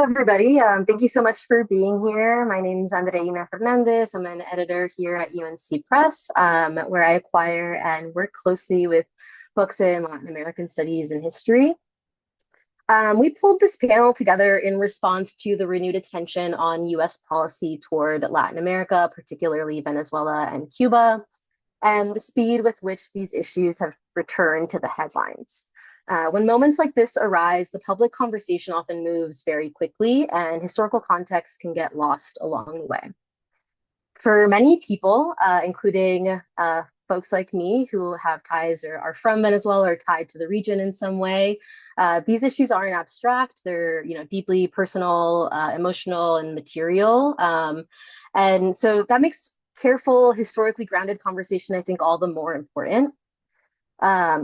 everybody. Thank you so much for being here. My name is Andreina Fernandez. I'm an editor here at UNC Press, where I acquire and work closely with books in Latin American studies and history. We pulled this panel together in response to the renewed attention on US policy toward Latin America, particularly Venezuela and Cuba, and the speed with which these issues have returned to the headlines. When moments like this arise, the public conversation often moves very quickly, and historical context can get lost along the way. For many people, including folks like me who have ties or are from Venezuela or tied to the region in some way, these issues aren't abstract. They're, deeply personal, emotional, and material. And so that makes careful, historically grounded conversation, I think, all the more important.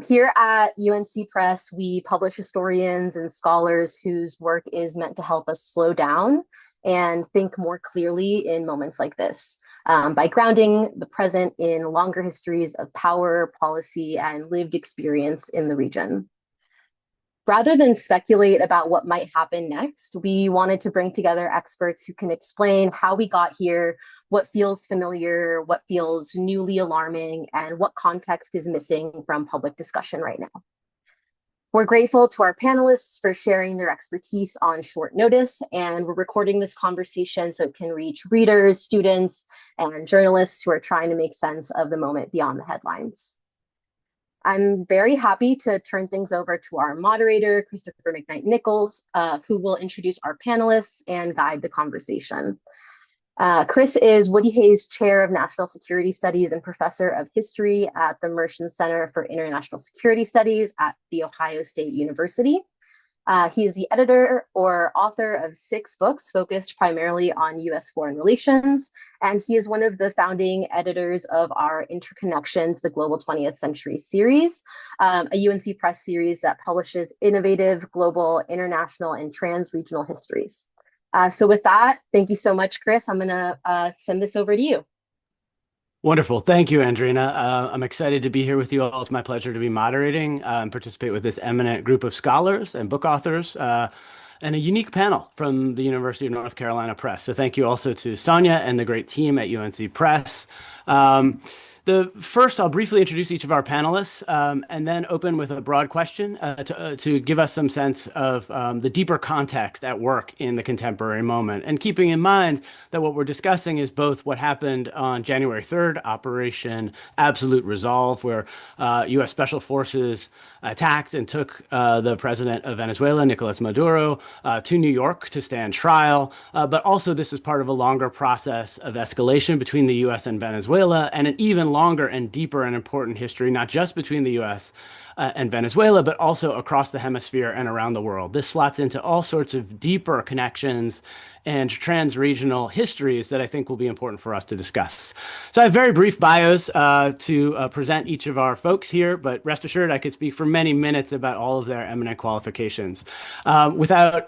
Here at UNC Press, we publish historians and scholars whose work is meant to help us slow down and think more clearly in moments like this, by grounding the present in longer histories of power, policy, and lived experience in the region. Rather than speculate about what might happen next, we wanted to bring together experts who can explain how we got here, what feels familiar, what feels newly alarming, and what context is missing from public discussion right now. We're grateful to our panelists for sharing their expertise on short notice, and we're recording this conversation so it can reach readers, students, and journalists who are trying to make sense of the moment beyond the headlines. I'm very happy to turn things over to our moderator, Christopher McKnight Nichols, who will introduce our panelists and guide the conversation. Chris is Woody Hayes Chair of National Security Studies and Professor of History at the Mershon Center for International Security Studies at The Ohio State University. He is the editor or author of 6 books focused primarily on US foreign relations, and he is one of the founding editors of our InterConnections, the Global 20th Century series, a UNC Press series that publishes innovative, global, international, and trans-regional histories. So with that, thank you so much, Chris. I'm going to send this over to you. Wonderful. Thank you, Andrina. I'm excited to be here with you all. It's my pleasure to be moderating and participate with this eminent group of scholars and book authors and a unique panel from the University of North Carolina Press. So thank you also to Sonia and the great team at UNC Press. First, I'll briefly introduce each of our panelists and then open with a broad question to give us some sense of the deeper context at work in the contemporary moment. And keeping in mind that what we're discussing is both what happened on January 3rd, Operation Absolute Resolve, where U.S. Special Forces attacked and took the president of Venezuela, Nicolas Maduro, to New York to stand trial. But also this is part of a longer process of escalation between the U.S. and Venezuela, and an even longer and deeper and important history, not just between the U.S. And Venezuela, but also across the hemisphere and around the world. This slots into all sorts of deeper connections and trans-regional histories that I think will be important for us to discuss. So I have very brief bios to present each of our folks here, but rest assured I could speak for many minutes about all of their eminent qualifications. Without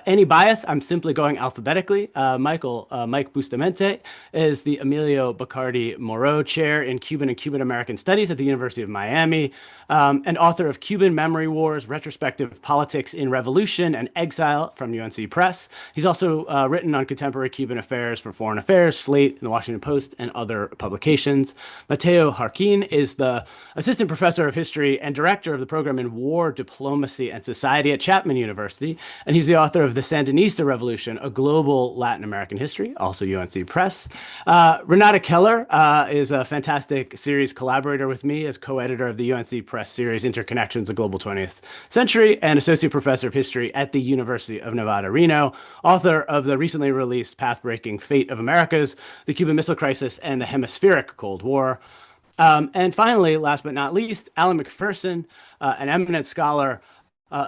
any bias, I'm simply going alphabetically. Mike Bustamante is the Emilio Bacardi Monroe Chair in Cuban and Cuban American Studies at the University of Miami, and author of Cuban Memory Wars, Retrospective Politics in Revolution and Exile from UNC Press. He's also written on contemporary Cuban affairs for Foreign Affairs, Slate, and the Washington Post, and other publications. Mateo Jarquin is the Assistant Professor of History and Director of the program in War, Diplomacy, and Society at Chapman University, and he's the author of The Sandinista Revolution, A Global Latin American History, also UNC Press. Renata Keller is a fantastic series collaborator with me as co-editor of the UNC Press series InterConnections, The Global 20th Century, and Associate Professor of History at the University of Nevada, Reno, author of the recently released Path-Breaking Fate of Americas, the Cuban Missile Crisis, and the Hemispheric Cold War. And finally, last but not least, Alan McPherson, an eminent scholar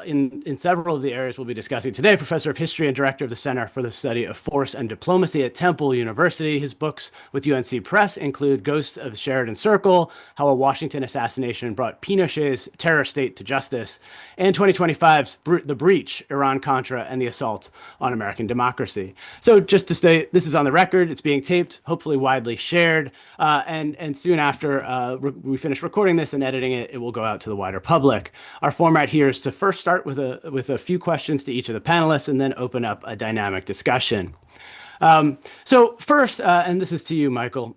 in several of the areas we'll be discussing today, Professor of History and Director of the Center for the Study of Force and Diplomacy at Temple University. His books with UNC Press include Ghosts of Sheridan Circle, How a Washington Assassination Brought Pinochet's Terror State to Justice, and 2025's The Breach, Iran-Contra and the Assault on American Democracy. So just to say, this is on the record, it's being taped, hopefully widely shared, and soon after we finish recording this and editing it, it will go out to the wider public. Our format here is to first first start with a few questions to each of the panelists and then open up a dynamic discussion. So first, and this is to you, Michael,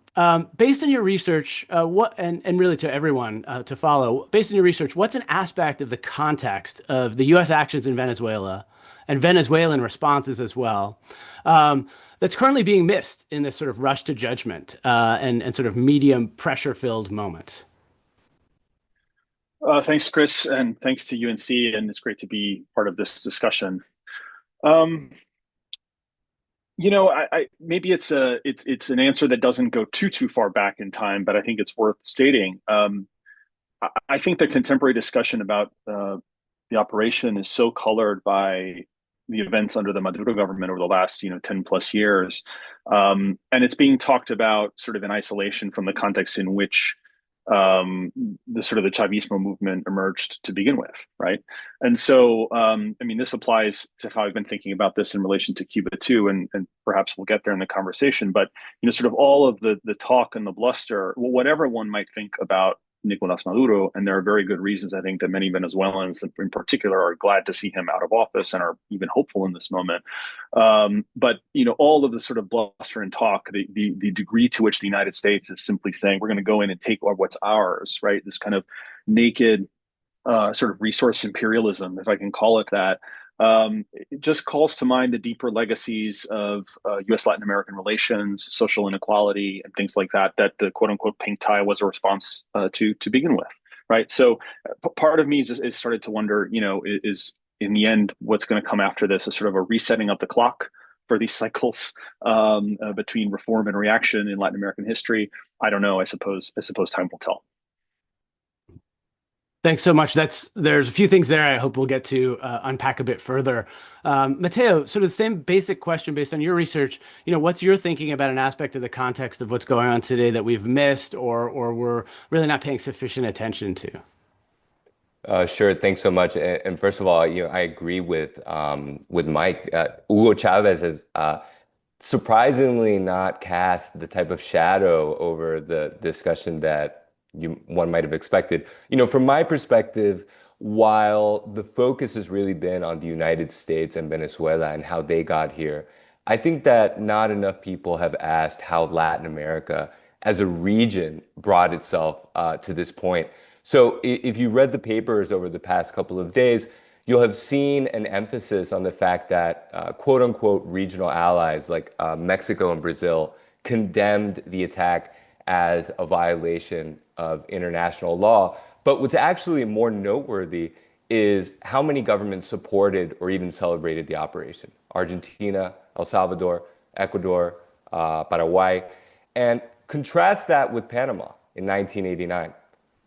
based on your research, and really to everyone to follow, based on your research, what's an aspect of the context of the U.S. actions in Venezuela and Venezuelan responses as well, that's currently being missed in this sort of rush to judgment and sort of medium pressure-filled moment? Thanks, Chris, and thanks to UNC, and it's great to be part of this discussion. Um, maybe it's an answer that doesn't go too far back in time, but I think it's worth stating. I think the contemporary discussion about the operation is so colored by the events under the Maduro government over the last 10 plus years, and it's being talked about sort of in isolation from the context in which the sort of the Chavismo movement emerged to begin with, right? And so, I mean, this applies to how I've been thinking about this in relation to Cuba too, and perhaps we'll get there in the conversation. But sort of all of the talk and the bluster, whatever one might think about Nicolas Maduro, and there are very good reasons I think that many Venezuelans, in particular, are glad to see him out of office and are even hopeful in this moment. But all of the sort of bluster and talk, the degree to which the United States is simply saying we're going to go in and take what's ours, right? This kind of naked sort of resource imperialism, if I can call it that, it just calls to mind the deeper legacies of U.S. Latin American relations, social inequality, and things like that. That the quote unquote pink tie was a response to begin with, right? So part of me is started to wonder, is in the end what's going to come after this is sort of a resetting of the clock for these cycles between reform and reaction in Latin American history. I don't know. I suppose time will tell. Thanks so much. There's a few things there I hope we'll get to unpack a bit further. Matteo, sort of the same basic question based on your research. What's your thinking about an aspect of the context of what's going on today that we've missed or we're really not paying sufficient attention to? Sure. Thanks so much. And first of all, I agree with Mike. Hugo Chavez has surprisingly not cast the type of shadow over the discussion that one might have expected. From my perspective, while the focus has really been on the United States and Venezuela and how they got here, I think that not enough people have asked how Latin America as a region brought itself to this point. So if you read the papers over the past couple of days, you'll have seen an emphasis on the fact that quote unquote regional allies like Mexico and Brazil condemned the attack as a violation of international law. But what's actually more noteworthy is how many governments supported or even celebrated the operation. Argentina, El Salvador, Ecuador, Paraguay. And contrast that with Panama in 1989.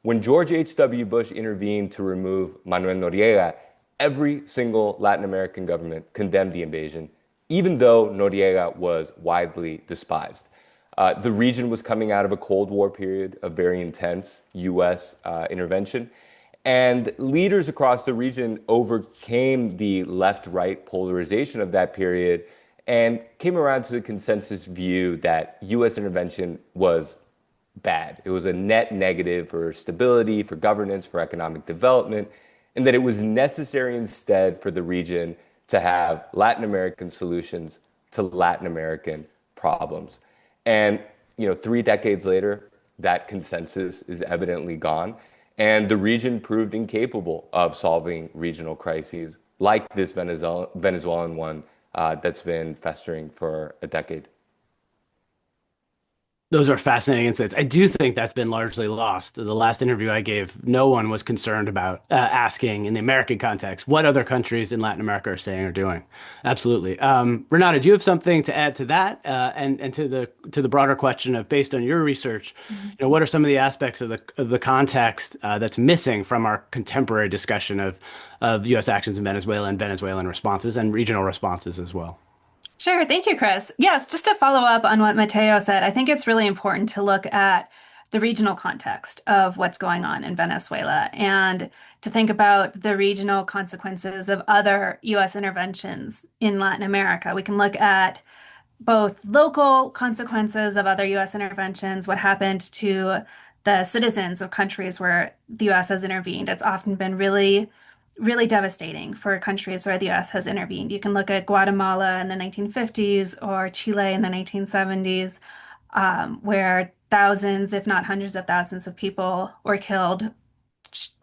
When George H.W. Bush intervened to remove Manuel Noriega, every single Latin American government condemned the invasion, even though Noriega was widely despised. The region was coming out of a Cold War period of very intense U.S. Intervention, and leaders across the region overcame the left-right polarization of that period and came around to the consensus view that U.S. intervention was bad. It was a net negative for stability, for governance, for economic development, and that it was necessary instead for the region to have Latin American solutions to Latin American problems. And 3 decades later, that consensus is evidently gone, and the region proved incapable of solving regional crises like this Venezuelan one that's been festering for a decade. Those are fascinating insights. I do think that's been largely lost. The last interview I gave, no one was concerned about asking in the American context what other countries in Latin America are saying or doing. Absolutely. Renata, do you have something to add to that and to the broader question of based on your research, what are some of the aspects of the context that's missing from our contemporary discussion of U.S. actions in Venezuela and Venezuelan responses and regional responses as well? Sure. Thank you, Chris. Yes, just to follow up on what Matteo said, I think it's really important to look at the regional context of what's going on in Venezuela and to think about the regional consequences of other U.S. interventions in Latin America. We can look at both local consequences of other U.S. interventions, what happened to the citizens of countries where the U.S. has intervened. It's often been really really devastating for countries where the US has intervened. You can look at Guatemala in the 1950s or Chile in the 1970s, where thousands, if not hundreds of thousands of people were killed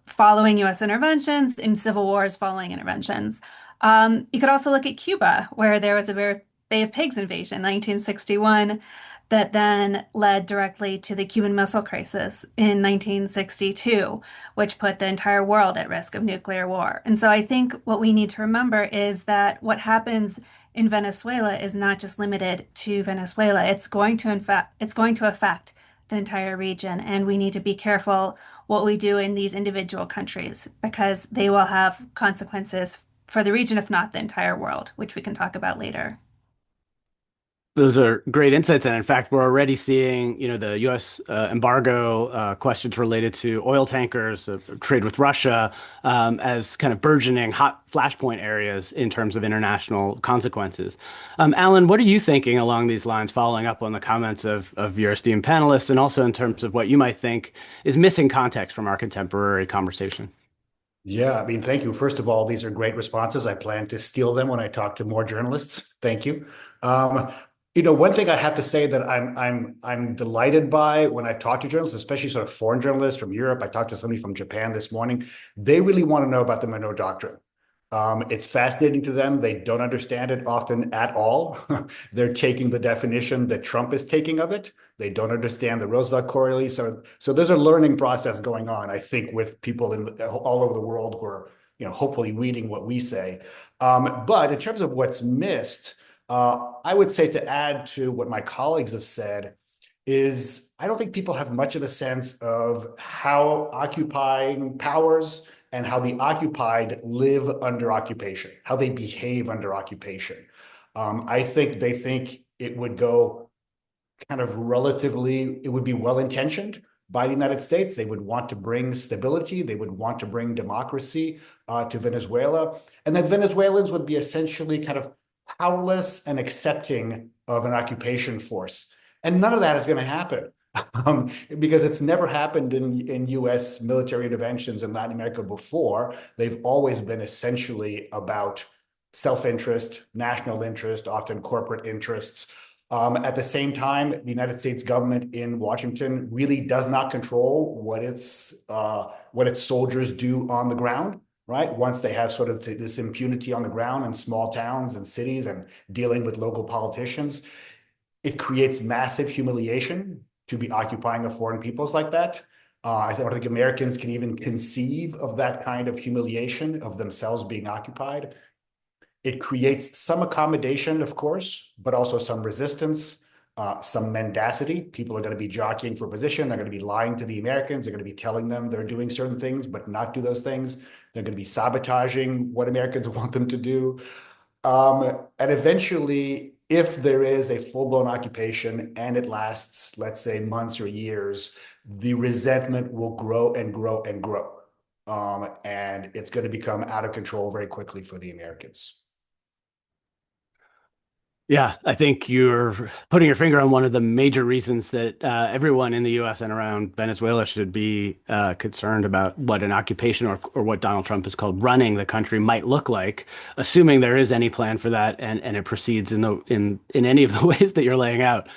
following US interventions, in civil wars following interventions. You could also look at Cuba, where there was a Bay of Pigs invasion in 1961 that then led directly to the Cuban Missile Crisis in 1962, which put the entire world at risk of nuclear war. And so I think what we need to remember is that what happens in Venezuela is not just limited to Venezuela. It's going to affect the entire region, and we need to be careful what we do in these individual countries because they will have consequences for the region, if not the entire world, which we can talk about later. Those are great insights, and in fact, we're already seeing, the U.S. Embargo questions related to oil tankers, trade with Russia, as kind of burgeoning hot flashpoint areas in terms of international consequences. Alan, what are you thinking along these lines, following up on the comments of your esteemed panelists, and also in terms of what you might think is missing context from our contemporary conversation? Yeah, I mean, thank you. First of all, these are great responses. I plan to steal them when I talk to more journalists. Thank you. One thing I have to say that I'm delighted by when I talk to journalists, especially sort of foreign journalists from Europe. I talked to somebody from Japan this morning. They really want to know about the Monroe Doctrine. It's fascinating to them. They don't understand it often at all. They're taking the definition that Trump is taking of it. They don't understand the Roosevelt Quarterly. So there's a learning process going on, I think, with people all over the world who are, hopefully reading what we say. But in terms of what's missed, I would say, to add to what my colleagues have said, is I don't think people have much of a sense of how occupying powers and how the occupied live under occupation, how they behave under occupation. I think they think it would go kind of it would be well-intentioned by the United States. They would want to bring stability. They would want to bring democracy to Venezuela. And that Venezuelans would be essentially kind of powerless and accepting of an occupation force. And none of that is going to happen because it's never happened in US military interventions in Latin America before. They've always been essentially about self-interest, national interest, often corporate interests. At the same time, the United States government in Washington really does not control what its soldiers do on the ground. Right? Once they have sort of this impunity on the ground in small towns and cities and dealing with local politicians, it creates massive humiliation to be occupying a foreign peoples like that. I don't think Americans can even conceive of that kind of humiliation of themselves being occupied. It creates some accommodation, of course, but also some resistance, some mendacity. People are going to be jockeying for position. They're going to be lying to the Americans. They're going to be telling them they're doing certain things, but not do those things. They're going to be sabotaging what Americans want them to do. And eventually, if there is a full-blown occupation and it lasts, let's say, months or years, the resentment will grow and grow and grow. And it's going to become out of control very quickly for the Americans. Yeah, I think you're putting your finger on one of the major reasons that everyone in the U.S. and around Venezuela should be concerned about what an occupation or what Donald Trump has called running the country might look like, assuming there is any plan for that and it proceeds in any of the ways that you're laying out.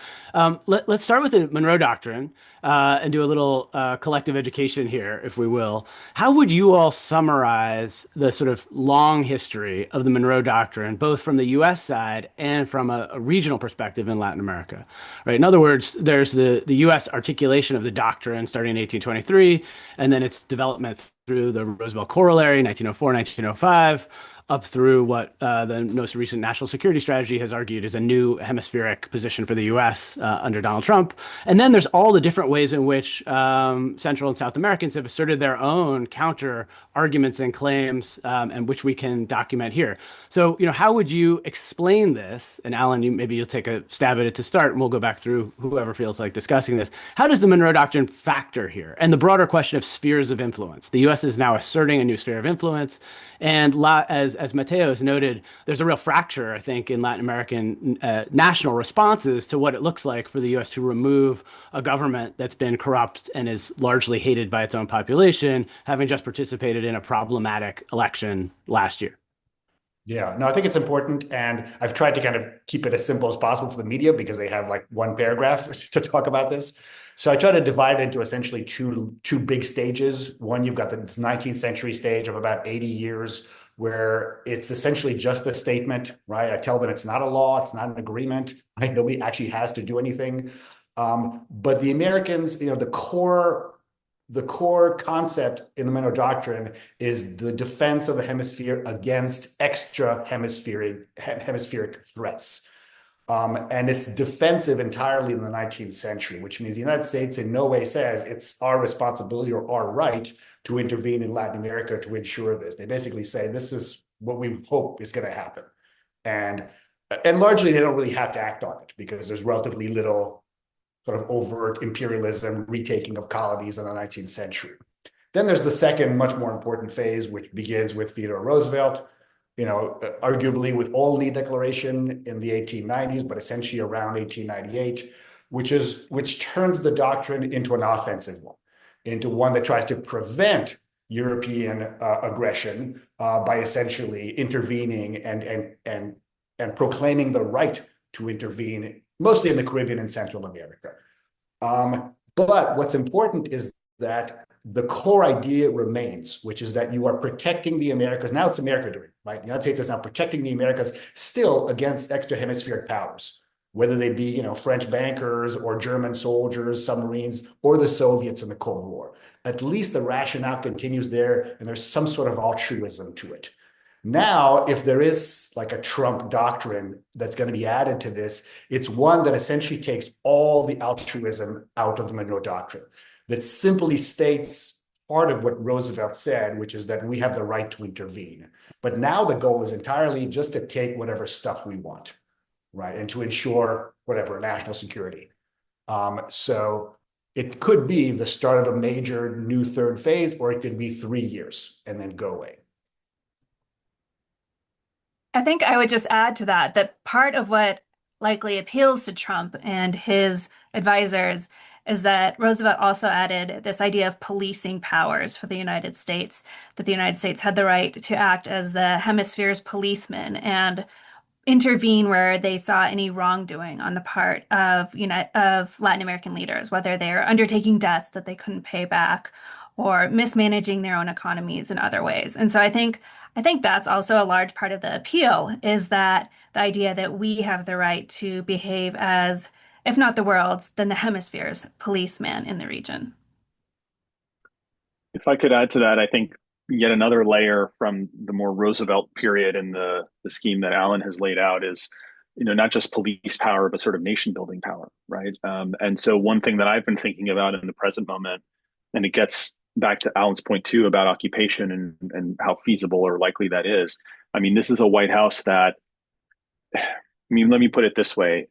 Let's start with the Monroe Doctrine and do a little collective education here, if we will. How would you all summarize the sort of long history of the Monroe Doctrine, both from the U.S. side and from a regional perspective in Latin America? Right. In other words, there's the U.S. articulation of the doctrine starting in 1823, and then its development through the Roosevelt Corollary, 1904, 1905. Up through what the most recent national security strategy has argued is a new hemispheric position for the U.S. Under Donald Trump. And then there's all the different ways in which Central and South Americans have asserted their own counter arguments and claims, and which we can document here. So, how would you explain this? And Alan, maybe you'll take a stab at it to start, and we'll go back through whoever feels like discussing this. How does the Monroe Doctrine factor here? And the broader question of spheres of influence. The U.S. is now asserting a new sphere of influence. And as as Mateo has noted, there's a real fracture, I think, in Latin American national responses to what it looks like for the U.S. to remove a government that's been corrupt and is largely hated by its own population, having just participated in a problematic election last year. Yeah, no, I think it's important. And I've tried to kind of keep it as simple as possible for the media because they have like one paragraph to talk about this. So I try to divide it into essentially two big stages. One, you've got the 19th century stage of about 80 years where it's essentially just a statement, right? I tell them it's not a law, it's not an agreement, right? Nobody actually has to do anything. But the Americans, the core concept in the Monroe Doctrine is the defense of the hemisphere against extra hemispheric threats. And it's defensive entirely in the 19th century, which means the United States in no way says it's our responsibility or our right to intervene in Latin America to ensure this. They basically say this is what we hope is going to happen. And largely they don't really have to act on it because there's relatively little sort of overt imperialism, retaking of colonies in the 19th century. Then there's the second, much more important phase, which begins with Theodore Roosevelt, arguably with Olney Declaration in the 1890s, but essentially around 1898, which turns the doctrine into an offensive one, into one that tries to prevent European aggression by essentially intervening and proclaiming the right to intervene, mostly in the Caribbean and Central America. But what's important is that the core idea remains, which is that you are protecting the Americas. Now it's America doing, right? The United States is now protecting the Americas still against extra hemispheric powers, whether they be, French bankers or German soldiers, submarines, or the Soviets in the Cold War. At least the rationale continues there, and there's some sort of altruism to it. Now, if there is like a Trump doctrine that's going to be added to this, it's one that essentially takes all the altruism out of the Monroe Doctrine, that simply states part of what Roosevelt said, which is that we have the right to intervene. But now the goal is entirely just to take whatever stuff we want, right? And to ensure whatever national security. So it could be the start of a major new third phase, or it could be 3 years and then go away. I think I would just add to that part of what likely appeals to Trump and his advisors is that Roosevelt also added this idea of policing powers for the United States, that the United States had the right to act as the hemisphere's policeman and intervene where they saw any wrongdoing on the part of Latin American leaders, whether they're undertaking debts that they couldn't pay back or mismanaging their own economies in other ways. And so I think that's also a large part of the appeal, is that the idea that we have the right to behave as, if not the world's, then the hemisphere's policeman in the region. If I could add to that, I think yet another layer from the more Roosevelt period and the scheme that Alan has laid out is, not just police power, but sort of nation building power, right? And so one thing that I've been thinking about in the present moment, and it gets back to Alan's point too about occupation and how feasible or likely that is. I mean, this is a White House that, let me put it this way.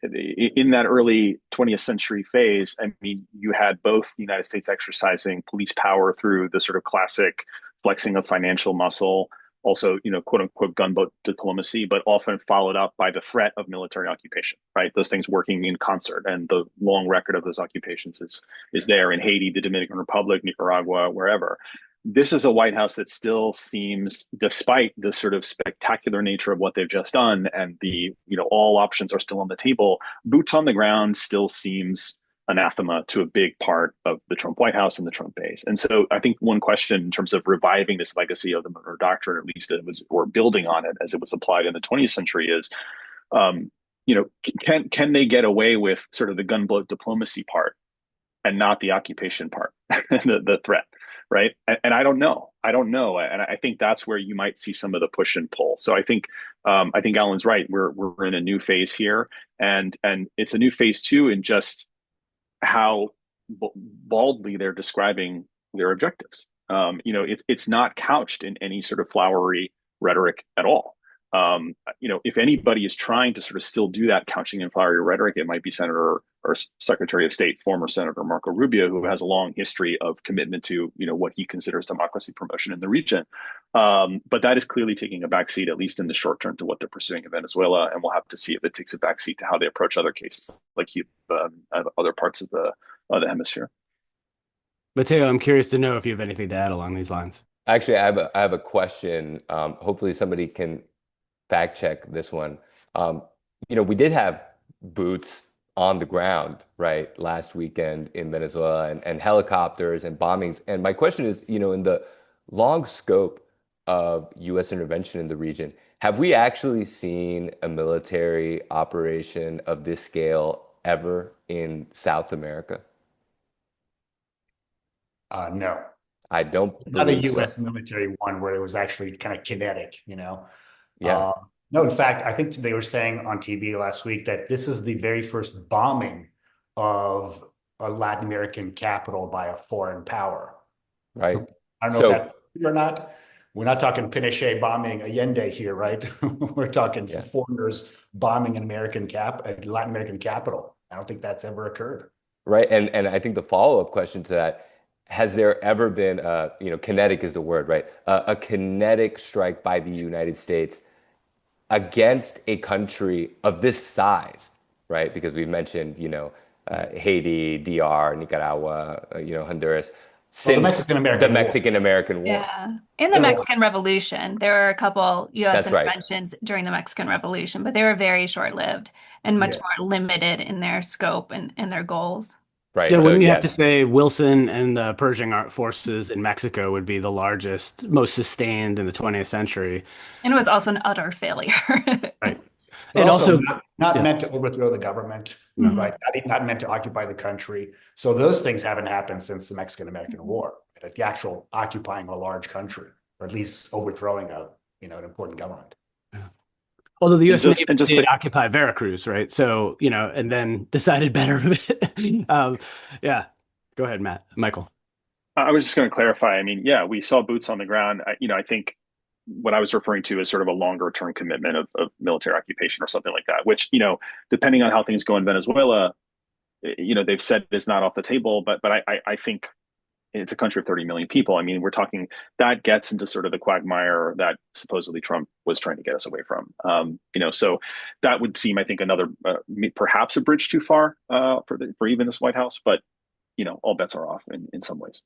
In that early 20th century phase, you had both the United States exercising police power through the sort of classic flexing of financial muscle, also, quote unquote, gunboat diplomacy, but often followed up by the threat of military occupation, right? Those things working in concert. And the long record of those occupations is there in Haiti, the Dominican Republic, Nicaragua, wherever. This is a White House that still seems, despite the sort of spectacular nature of what they've just done and the, all options are still on the table, boots on the ground still seems anathema to a big part of the Trump White House and the Trump base. And so I think one question in terms of reviving this legacy of the Monroe Doctrine, at least or building on it as it was applied in the 20th century is, can they get away with sort of the gunboat diplomacy part and not the occupation part, the threat, right? And I don't know. And I think that's where you might see some of the push and pull. So I think Alan's right. We're in a new phase here, and it's a new phase too in just how baldly they're describing their objectives. It's not couched in any sort of flowery rhetoric at all. If anybody is trying to sort of still do that couching in fiery rhetoric, it might be Senator or Secretary of State, former Senator Marco Rubio, who has a long history of commitment to, what he considers democracy promotion in the region. But that is clearly taking a backseat, at least in the short term, to what they're pursuing in Venezuela. And we'll have to see if it takes a backseat to how they approach other cases like Cuba and other parts of the hemisphere. Matteo, I'm curious to know if you have anything to add along these lines. Actually, I have a question. Hopefully somebody can fact check this one. We did have boots on the ground, right, last weekend in Venezuela and helicopters and bombings. And my question is, in the long scope of U.S. intervention in the region, have we actually seen a military operation of this scale ever in South America? No. I don't Not a believe so. U.S. military one where it was actually kind of kinetic, Yeah. No, in fact, I think they were saying on TV last week that this is the very first bombing of a Latin American capital by a foreign power. Right. I don't know if that's true or not. We're not talking Pinochet bombing Allende here, right? We're talking foreigners bombing a Latin American capital. I don't think that's ever occurred. Right. And I think the follow-up question to that, has there ever been kinetic is the word, right? A kinetic strike by the United States against a country of this size, right? Because we've mentioned, Haiti, DR, Nicaragua, Honduras, since the Mexican War. Yeah. In the Mexican Revolution, there were a couple U.S. That's right. interventions during the Mexican Revolution, but they were very short-lived and much more limited in their scope and their goals. Right. Yeah, wouldn't you have to say Wilson and the Pershing forces in Mexico would be the largest, most sustained in the 20th century? And it was also an utter failure. Right. But And also not meant to overthrow the government, Mhm. right? Not meant to occupy the country. So those things haven't happened since the Mexican-American War. Right? The actual occupying a large country, or at least overthrowing an important government. Although the U.S. Navy did occupy Veracruz, right? So, and then decided better. Yeah. Go ahead, Michael. I was just going to clarify. I mean, yeah, we saw boots on the ground. I think what I was referring to is sort of a longer term commitment of military occupation or something like that, which, depending on how things go in Venezuela, they've said is not off the table. But I think it's a country of 30 million people. I mean, we're talking that gets into sort of the quagmire that supposedly Trump was trying to get us away from. So that would seem, I think, another perhaps a bridge too far for even this White House. But all bets are off in some ways.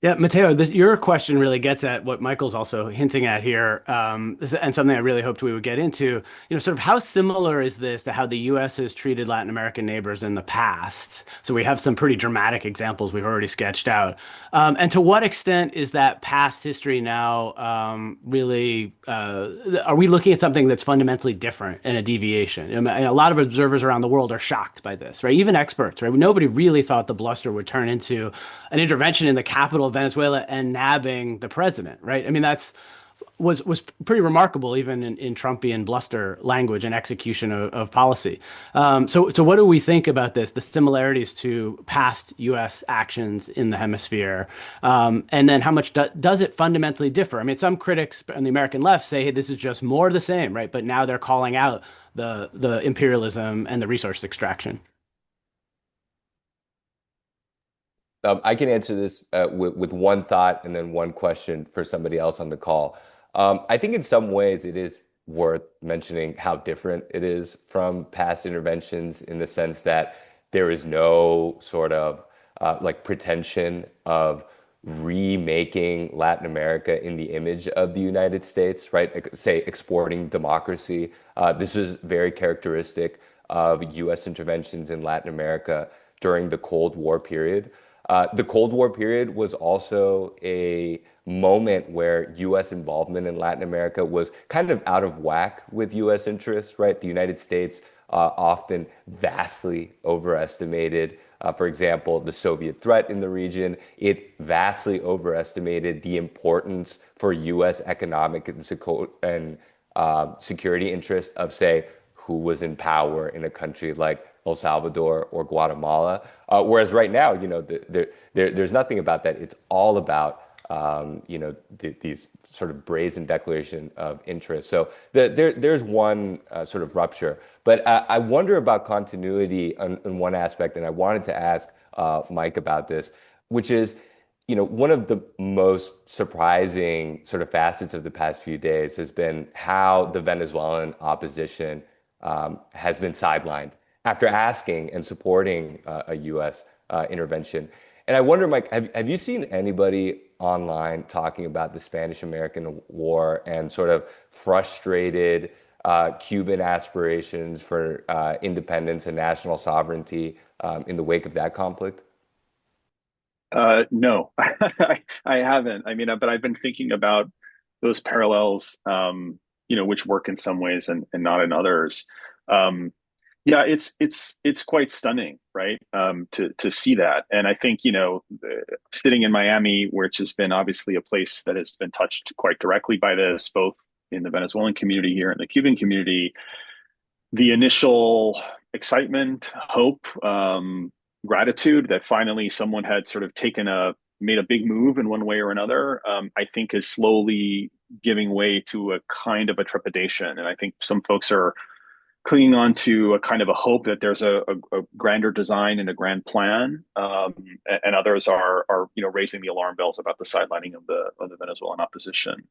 Yeah, Matteo, your question really gets at what Michael's also hinting at here, and something I really hoped we would get into. Sort of how similar is this to how the U.S. has treated Latin American neighbors in the past? So we have some pretty dramatic examples we've already sketched out. And to what extent is that past history now really, are we looking at something that's fundamentally different and a deviation? I mean, a lot of observers around the world are shocked by this, right? Even experts, right? Nobody really thought the bluster would turn into an intervention in the capital of Venezuela and nabbing the president, right? I mean, was pretty remarkable, even in Trumpian bluster language and execution of policy. So what do we think about this? The similarities to past U.S. actions in the hemisphere, and then how much does it fundamentally differ? I mean, some critics on the American left say, hey, this is just more of the same, right? But now they're calling out the imperialism and the resource extraction. I can answer this with one thought and then one question for somebody else on the call. I think in some ways it is worth mentioning how different it is from past interventions in the sense that there is no sort of pretension of remaking Latin America in the image of the United States, right? Like, say, exporting democracy. This is very characteristic of U.S. interventions in Latin America during the Cold War period. The Cold War period was also a moment where U.S. involvement in Latin America was kind of out of whack with U.S. interests, right? The United States often vastly overestimated, for example, the Soviet threat in the region. It vastly overestimated the importance for U.S. economic and security interest of, say, who was in power in a country like El Salvador or Guatemala. Whereas right now, there's nothing about that. It's all about these sort of brazen declaration of interest. So there's one sort of rupture. But I wonder about continuity in one aspect, and I wanted to ask Mike about this, which is, one of the most surprising sort of facets of the past few days has been how the Venezuelan opposition has been sidelined after asking and supporting a U.S. Intervention. And I wonder, Mike, have you seen anybody online talking about the Spanish-American War and sort of frustrated Cuban aspirations for independence and national sovereignty in the wake of that conflict? No, I haven't. I mean, but I've been thinking about those parallels, which work in some ways and not in others. Um, yeah, it's quite stunning, right? To see that, and I think sitting in Miami, which has been obviously a place that has been touched quite directly by this, both in the Venezuelan community here and the Cuban community, the initial excitement, hope, gratitude that finally someone had sort of made a big move in one way or another, I think is slowly giving way to a kind of a trepidation. And I think some folks are clinging on to a kind of a hope that there's a grander design and a grand plan, and others are raising the alarm bells about the sidelining of the Venezuelan opposition.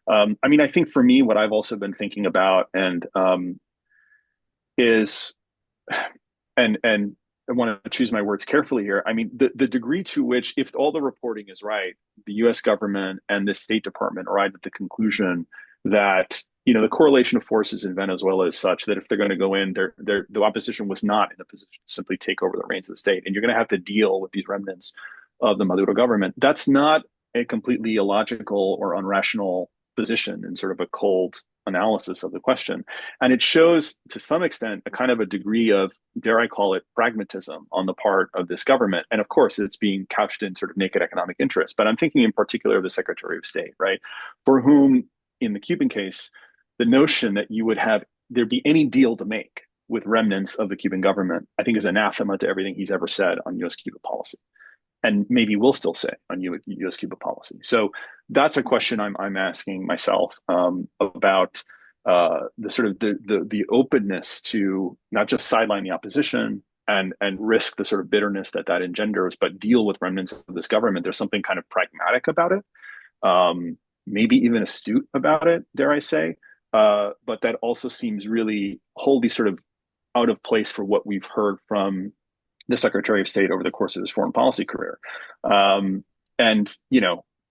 I mean, I think for me, what I've also been thinking about and is and I want to choose my words carefully here. I mean, the degree to which, if all the reporting is right, the U.S. government and the State Department arrived at the conclusion that the correlation of forces in Venezuela is such that if they're going to go in, the opposition was not in a position to simply take over the reins of the state, and you're going to have to deal with these remnants of the Maduro government. That's not a completely illogical or unrational position in sort of a cold analysis of the question. And it shows to some extent a kind of a degree of, dare I call it, pragmatism on the part of this government. And of course, it's being couched in sort of naked economic interest. But I'm thinking in particular of the Secretary of State, right? For whom, in the Cuban case, the notion that there'd be any deal to make with remnants of the Cuban government, I think is anathema to everything he's ever said on U.S. Cuba policy, and maybe will still say on U.S. Cuba policy. So that's a question I'm asking myself about the sort of the openness to not just sideline the opposition and risk the sort of bitterness that engenders, but deal with remnants of this government. There's something kind of pragmatic about it, maybe even astute about it, dare I say, but that also seems really wholly sort of out of place for what we've heard from the Secretary of State over the course of his foreign policy career. And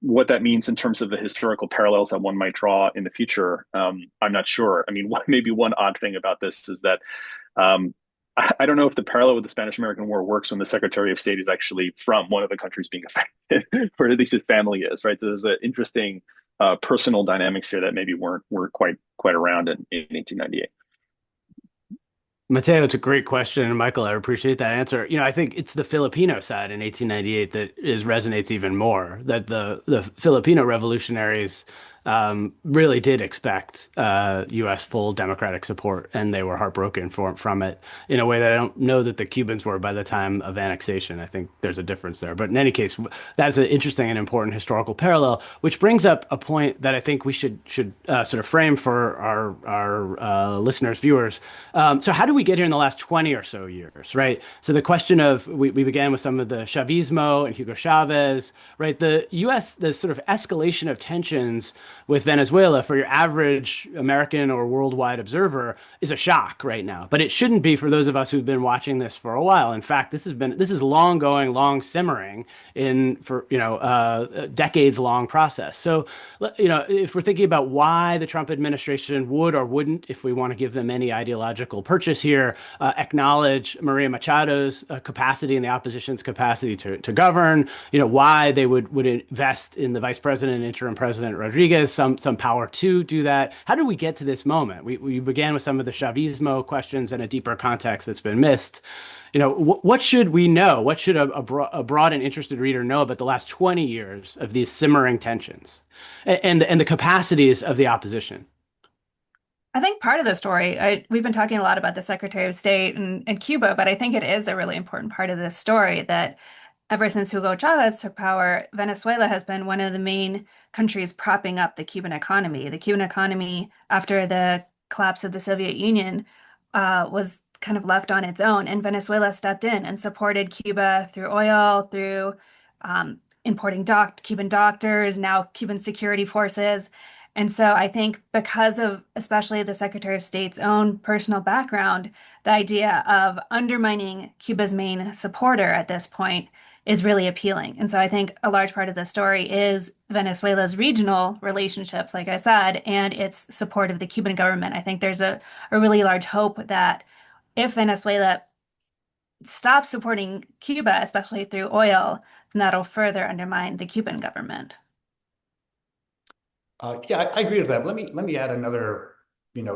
what that means in terms of the historical parallels that one might draw in the future, I'm not sure. I mean, maybe one odd thing about this is that I don't know if the parallel with the Spanish-American War works when the Secretary of State is actually from one of the countries being affected, or at least his family is, right? There's an interesting personal dynamics here that maybe weren't quite around in 1898. Mateo, it's a great question. And Michael, I appreciate that answer. I think it's the Filipino side in 1898 that resonates even more, that the Filipino revolutionaries really did expect U.S. full democratic support, and they were heartbroken from it in a way that I don't know that the Cubans were by the time of annexation. I think there's a difference there. But in any case, that's an interesting and important historical parallel, which brings up a point that I think we should sort of frame for our listeners, viewers. So how do we get here in the last 20 or so years, right? So the question of, we began with some of the Chavismo and Hugo Chavez, right? The U.S., the sort of escalation of tensions with Venezuela for your average American or worldwide observer is a shock right now. But it shouldn't be for those of us who've been watching this for a while. In fact, this is long going, long simmering for decades long process. So, if we're thinking about why the Trump administration would or wouldn't, if we want to give them any ideological purchase here, acknowledge Maria Machado's capacity and the opposition's capacity to govern, why they would invest in the vice president and interim president Rodriguez, some power to do that. How do we get to this moment? We began with some of the Chavismo questions and a deeper context that's been missed. What should we know? What should a broad and interested reader know about the last 20 years of these simmering tensions and the capacities of the opposition? I think part of the story, we've been talking a lot about the Secretary of State and Cuba, but I think it is a really important part of this story that ever since Hugo Chavez took power, Venezuela has been one of the main countries propping up the Cuban economy. The Cuban economy, after the collapse of the Soviet Union, was kind of left on its own, and Venezuela stepped in and supported Cuba through oil, through importing Cuban doctors, now Cuban security forces. And so I think because of especially the Secretary of State's own personal background, the idea of undermining Cuba's main supporter at this point is really appealing. And so I think a large part of the story is Venezuela's regional relationships, like I said, and its support of the Cuban government. I think there's a really large hope that if Venezuela stops supporting Cuba, especially through oil, then that'll further undermine the Cuban government. Yeah, I agree with that. Let me add another,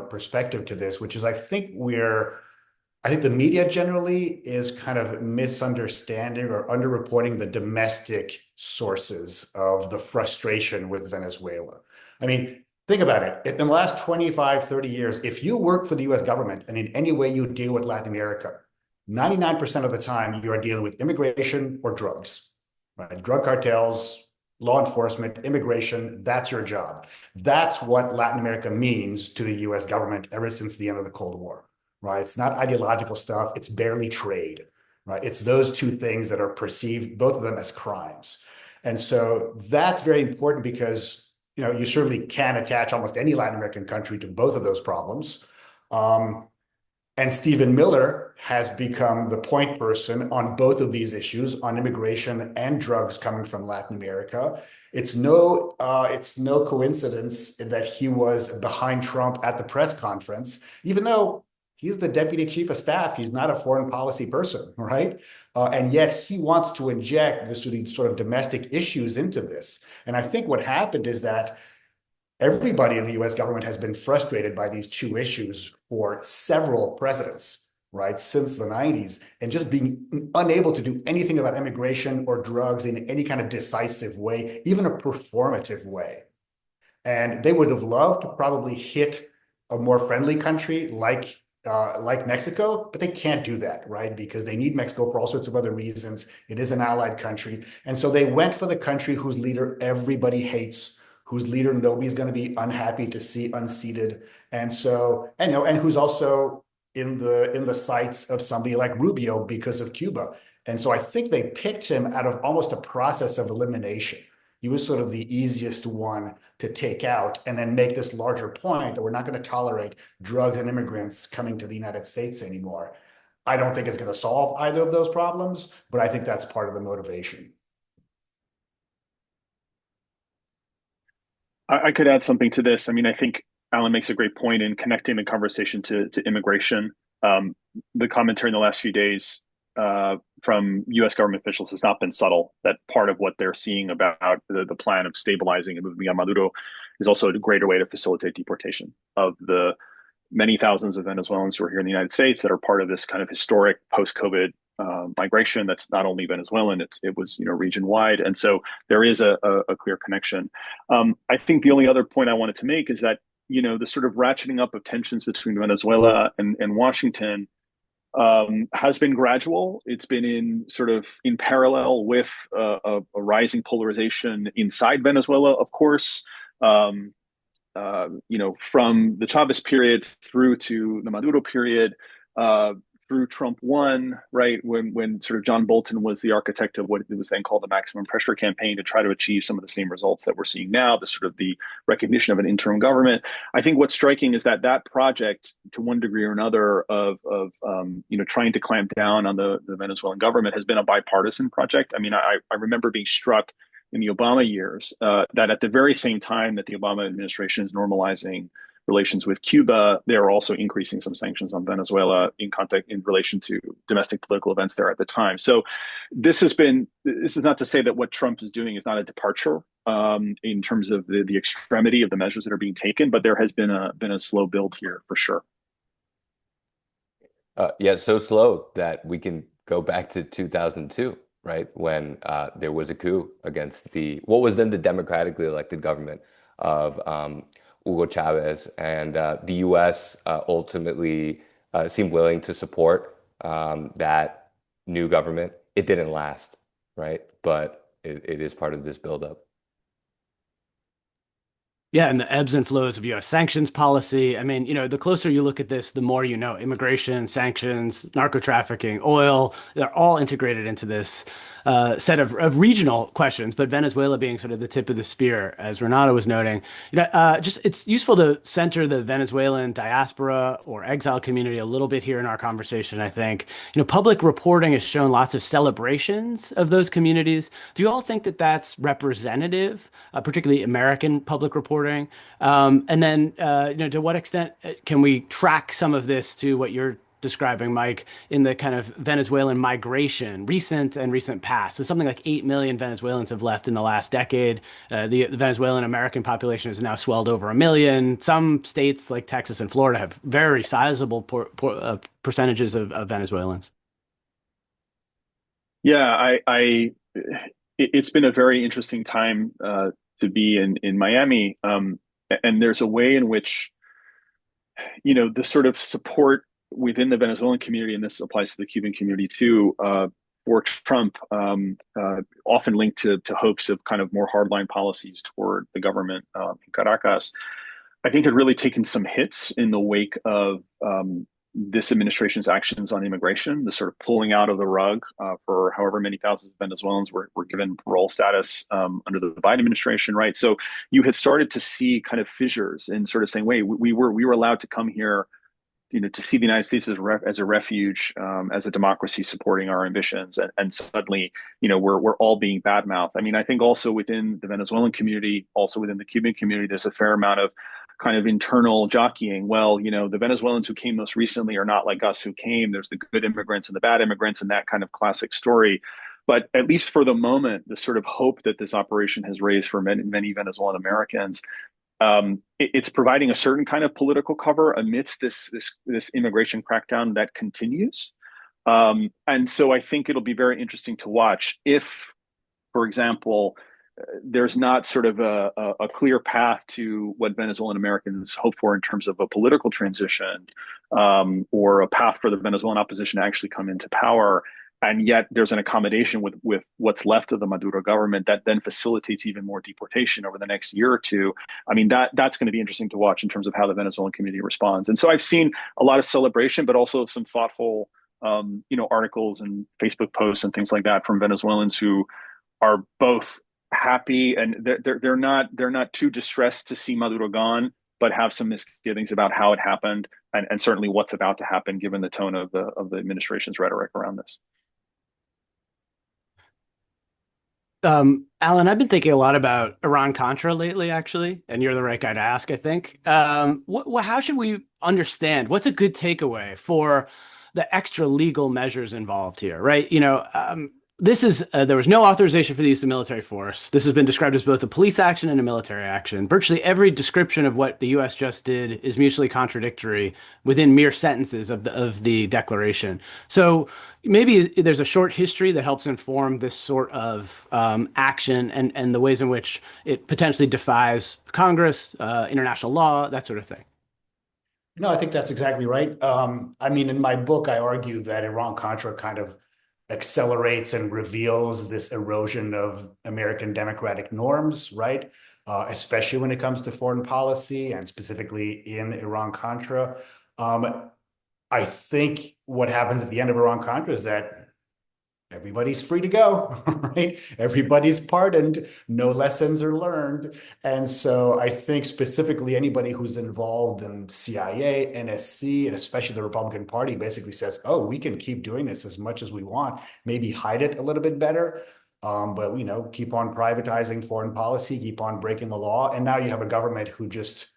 perspective to this, which is I think the media generally is kind of misunderstanding or underreporting the domestic sources of the frustration with Venezuela. I mean, think about it. In the last 25, 30 years, if you work for the US government and in any way you deal with Latin America, 99% of the time you are dealing with immigration or drugs, right? Drug cartels, law enforcement, immigration, that's your job. That's what Latin America means to the US government ever since the end of the Cold War, right? It's not ideological stuff. It's barely trade, right? It's those two things that are perceived, both of them, as crimes. And so that's very important because, you certainly can attach almost any Latin American country to both of those problems. And Stephen Miller has become the point person on both of these issues, on immigration and drugs coming from Latin America. It's no coincidence that he was behind Trump at the press conference, even though he's the deputy chief of staff. He's not a foreign policy person, right? And yet he wants to inject this sort of domestic issues into this. And I think what happened is that everybody in the US government has been frustrated by these two issues for several presidents, right, since the 90s, and just being unable to do anything about immigration or drugs in any kind of decisive way, even a performative way. And they would have loved to probably hit a more friendly country like Mexico, but they can't do that, right? Because they need Mexico for all sorts of other reasons. It is an allied country. And so they went for the country whose leader everybody hates, whose leader nobody's going to be unhappy to see unseated, and who's also in the sights of somebody like Rubio because of Cuba. And so I think they picked him out of almost a process of elimination. He was sort of the easiest one to take out and then make this larger point that we're not going to tolerate drugs and immigrants coming to the United States anymore. I don't think it's going to solve either of those problems, but I think that's part of the motivation. I could add something to this. I mean, I think Alan makes a great point in connecting the conversation to immigration. The commentary in the last few days from U.S. government officials has not been subtle. That part of what they're seeing about the plan of stabilizing and moving beyond Maduro is also a greater way to facilitate deportation of the many thousands of Venezuelans who are here in the United States that are part of this kind of historic post-COVID migration that's not only Venezuelan, it was region wide, and so there is a clear connection. I think the only other point I wanted to make is that the sort of ratcheting up of tensions between Venezuela and Washington has been gradual. It's been in parallel with a rising polarization inside Venezuela, of course. From the Chavez period through to the Maduro period, through Trump 1, right, when sort of John Bolton was the architect of what it was then called the maximum pressure campaign to try to achieve some of the same results that we're seeing now, the recognition of an interim government. I think what's striking is that project, to one degree or another, of trying to clamp down on the Venezuelan government has been a bipartisan project. I mean, I remember being struck in the Obama years that at the very same time that the Obama administration is normalizing relations with Cuba, they're also increasing some sanctions on Venezuela in relation to domestic political events there at the time. So this is not to say that what Trump is doing is not a departure in terms of the extremity of the measures that are being taken, but there has been a slow build here for sure. Yeah, so slow that we can go back to 2002, right, when there was a coup against what was then the democratically elected government of Hugo Chavez, and the U.S. Ultimately seemed willing to support that new government. It didn't last, right? But it is part of this buildup. Yeah, and the ebbs and flows of U.S. sanctions policy. I mean, the closer you look at this, the more you know. Immigration, sanctions, narco trafficking, oil, they're all integrated into this set of regional questions, but Venezuela being sort of the tip of the spear, as Renato was noting. Just it's useful to center the Venezuelan diaspora or exile community a little bit here in our conversation, I think. Public reporting has shown lots of celebrations of those communities. Do you all think that that's representative, particularly American public reporting? And then, to what extent can we track some of this to what you're describing, Mike, in the kind of Venezuelan migration, recent past? So something like 8 million Venezuelans have left in the last decade. The Venezuelan American population has now swelled over 1 million. Some states like Texas and Florida have very sizable percentages of Venezuelans. Yeah, it's been a very interesting time to be in Miami, and there's a way in which the sort of support within the Venezuelan community, and this applies to the Cuban community too, for Trump, often linked to hopes of kind of more hardline policies toward the government in Caracas. I think had really taken some hits in the wake of this administration's actions on immigration, the sort of pulling out of the rug for however many thousands of Venezuelans were given parole status under the Biden administration, right? So you had started to see kind of fissures in sort of saying, wait, we were allowed to come here, to see the United States as a refuge, as a democracy supporting our ambitions, and suddenly, we're all being badmouthed. I mean, I think also within the Venezuelan community, also within the Cuban community, there's a fair amount of kind of internal jockeying. Well, the Venezuelans who came most recently are not like us who came. There's the good immigrants and the bad immigrants, and that kind of classic story. But at least for the moment, the sort of hope that this operation has raised for many Venezuelan Americans, it's providing a certain kind of political cover amidst this immigration crackdown that continues. And so I think it'll be very interesting to watch if, for example, there's not sort of a clear path to what Venezuelan Americans hope for in terms of a political transition, or a path for the Venezuelan opposition to actually come into power. And yet there's an accommodation with what's left of the Maduro government that then facilitates even more deportation over the next year or two. I mean, that's going to be interesting to watch in terms of how the Venezuelan community responds. And so I've seen a lot of celebration, but also some thoughtful, articles and Facebook posts and things like that from Venezuelans who are both happy, and they're not too distressed to see Maduro gone, but have some misgivings about how it happened, and certainly what's about to happen given the tone of the administration's rhetoric around this. Alan, I've been thinking a lot about Iran-Contra lately, actually, and you're the right guy to ask, I think. How should we understand? What's a good takeaway for the extra legal measures involved here, right? There was no authorization for the use of military force. This has been described as both a police action and a military action. Virtually every description of what the U.S. just did is mutually contradictory within mere sentences of the declaration. So maybe there's a short history that helps inform this sort of action and the ways in which it potentially defies Congress, international law, that sort of thing. No, I think that's exactly right. I mean, in my book, I argue that Iran-Contra kind of accelerates and reveals this erosion of American democratic norms, right? Especially when it comes to foreign policy and specifically in Iran-Contra. I think what happens at the end of Iran-Contra is that everybody's free to go, right? Everybody's pardoned, no lessons are learned. And so I think specifically anybody who's involved in CIA, NSC, and especially the Republican Party basically says, oh, we can keep doing this as much as we want, maybe hide it a little bit better. But keep on privatizing foreign policy, keep on breaking the law. And now you have a government who just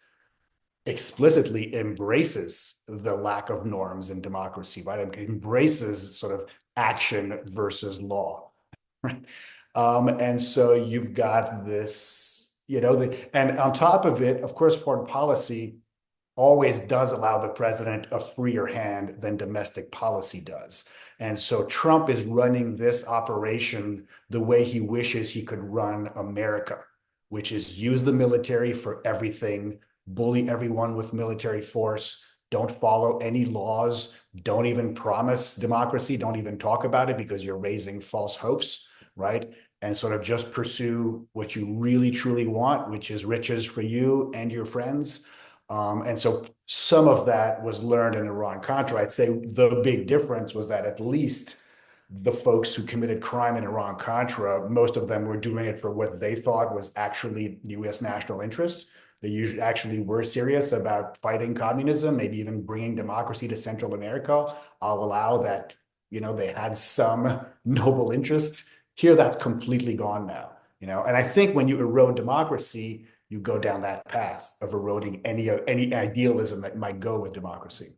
explicitly embraces the lack of norms in democracy, right? It embraces sort of action versus law, right? And so you've got this, and on top of it, of course, foreign policy always does allow the president a freer hand than domestic policy does. And so Trump is running this operation the way he wishes he could run America, which is use the military for everything, bully everyone with military force, don't follow any laws, don't even promise democracy, don't even talk about it because you're raising false hopes. right? And sort of just pursue what you really truly want, which is riches for you and your friends. And so some of that was learned in Iran-Contra. I'd say the big difference was that at least the folks who committed crime in Iran-Contra, most of them were doing it for what they thought was actually U.S. national interest. They usually actually were serious about fighting communism, maybe even bringing democracy to Central America. I'll allow that, they had some noble interests. Here, that's completely gone now, and I think when you erode democracy, you go down that path of eroding any idealism that might go with democracy.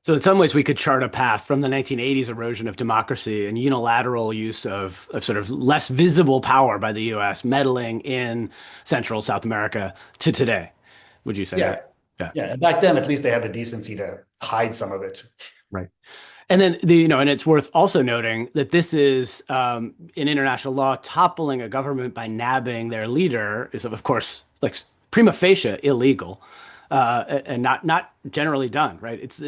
So in some ways, we could chart a path from the 1980s erosion of democracy and unilateral use of sort of less visible power by the U.S. meddling in Central South America to today. Would you say Yeah. that? Yeah. Yeah. Back then, at least they had the decency to hide some of it. Right. And then and it's worth also noting that this is in international law, toppling a government by nabbing their leader is, of course, like prima facie illegal. And not generally done, right? It's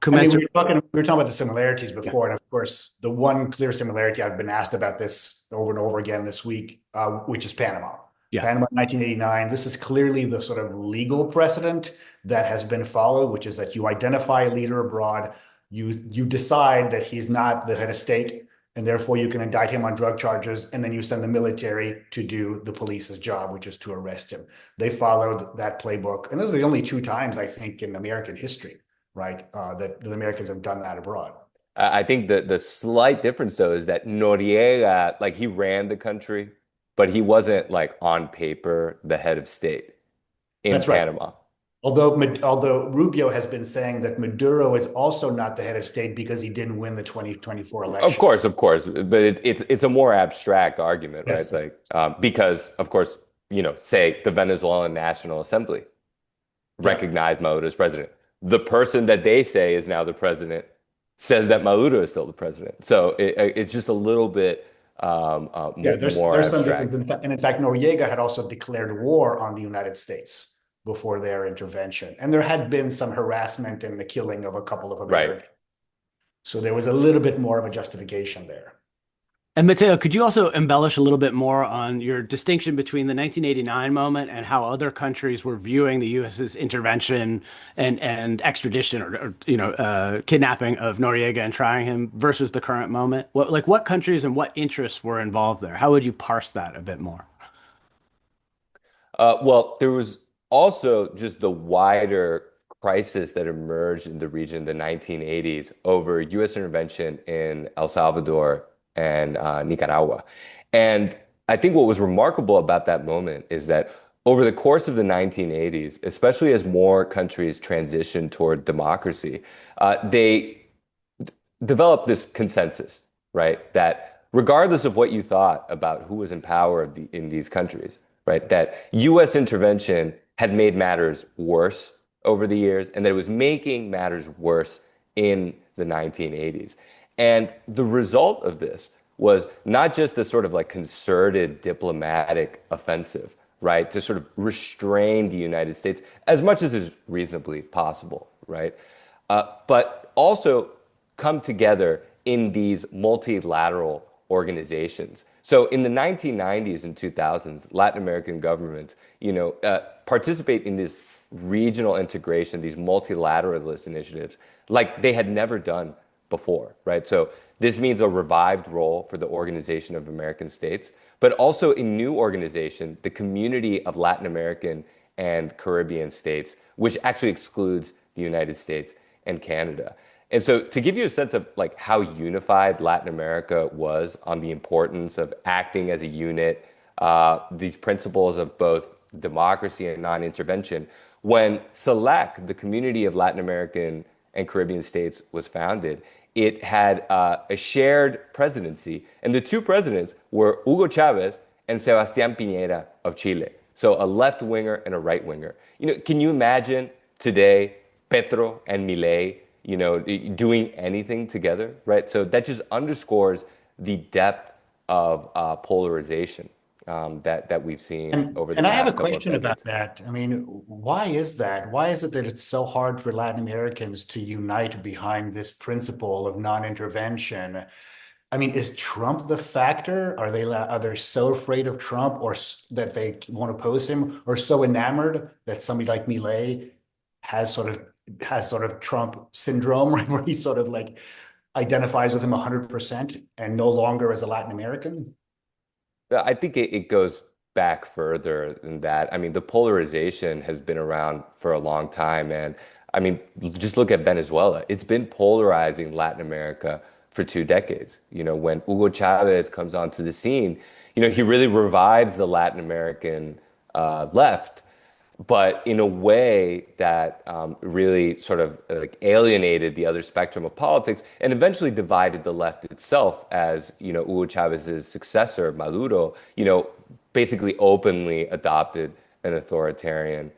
commensurate. We were talking about the similarities before, and of course, the one clear similarity, I've been asked about this over and over again this week, which is Panama. Yeah. Panama 1989. This is clearly the sort of legal precedent that has been followed, which is that you identify a leader abroad, you decide that he's not the head of state, and therefore you can indict him on drug charges, and then you send the military to do the police's job, which is to arrest him. They followed that playbook, and those are the only two times, I think, in American history, right, that the Americans have done that abroad. I think the slight difference, though, is that Noriega, like, he ran the country, but he wasn't, like, on paper the head of state in That's right. Panama. Although Rubio has been saying that Maduro is also not the head of state because he didn't win the 2024 election. Of course, but it's a more abstract argument, right? Yes. Like because, of course, say the Venezuelan National Assembly recognized Maduro as president. The person that they say is now the president says that Maduro is still the president. So it's just a little bit there's more some abstract. difference. And in fact, Noriega had also declared war on the United States before their intervention. And there had been some harassment and the killing of a couple of Americans. Right. So there was a little bit more of a justification there. And Matteo, could you also embellish a little bit more on your distinction between the 1989 moment and how other countries were viewing the U.S.'s intervention and extradition or kidnapping of Noriega and trying him versus the current moment? What countries and what interests were involved there? How would you parse that a bit more? Well, there was also just the wider crisis that emerged in the region in the 1980s over U.S. intervention in El Salvador and Nicaragua. And I think what was remarkable about that moment is that over the course of the 1980s, especially as more countries transitioned toward democracy, they developed this consensus, right? That regardless of what you thought about who was in power in these countries, right, that U.S. intervention had made matters worse over the years, and that it was making matters worse in the 1980s. And the result of this was not just a sort of like concerted diplomatic offensive, right, to sort of restrain the United States as much as is reasonably possible, right, but also come together in these multilateral organizations. So in the 1990s and 2000s, Latin American governments, participate in this regional integration, these multilateralist initiatives, like they had never done before, right? So this means a revived role for the Organization of American States, but also a new organization, the Community of Latin American and Caribbean States, which actually excludes the United States and Canada. And so to give you a sense of like how unified Latin America was on the importance of acting as a unit, these principles of both democracy and non-intervention, when SELEC, the Community of Latin American and Caribbean States, was founded, it had a shared presidency, and the two presidents were Hugo Chavez and Sebastián Piñera of Chile. So a left-winger and a right-winger. Can you imagine today Petro and Milei, doing anything together, right? So that just underscores the depth of polarization that we've seen over the past couple of decades. And I have a question about that. I mean, why is that? Why is it that it's so hard for Latin Americans to unite behind this principle of non-intervention? I mean, is Trump the factor? Are they so afraid of Trump that they want to oppose him, or so enamored that somebody like Milei has sort of Trump syndrome, right, where he sort of like identifies with him 100% and no longer as a Latin American? I think it goes back further than that. I mean, the polarization has been around for a long time. And I mean, just look at Venezuela. It's been polarizing Latin America for 2 decades. When Hugo Chavez comes onto the scene, he really revives the Latin American left, but in a way that really sort of like alienated the other spectrum of politics and eventually divided the left itself as, Hugo Chavez's successor, Maduro, basically openly adopted an authoritarian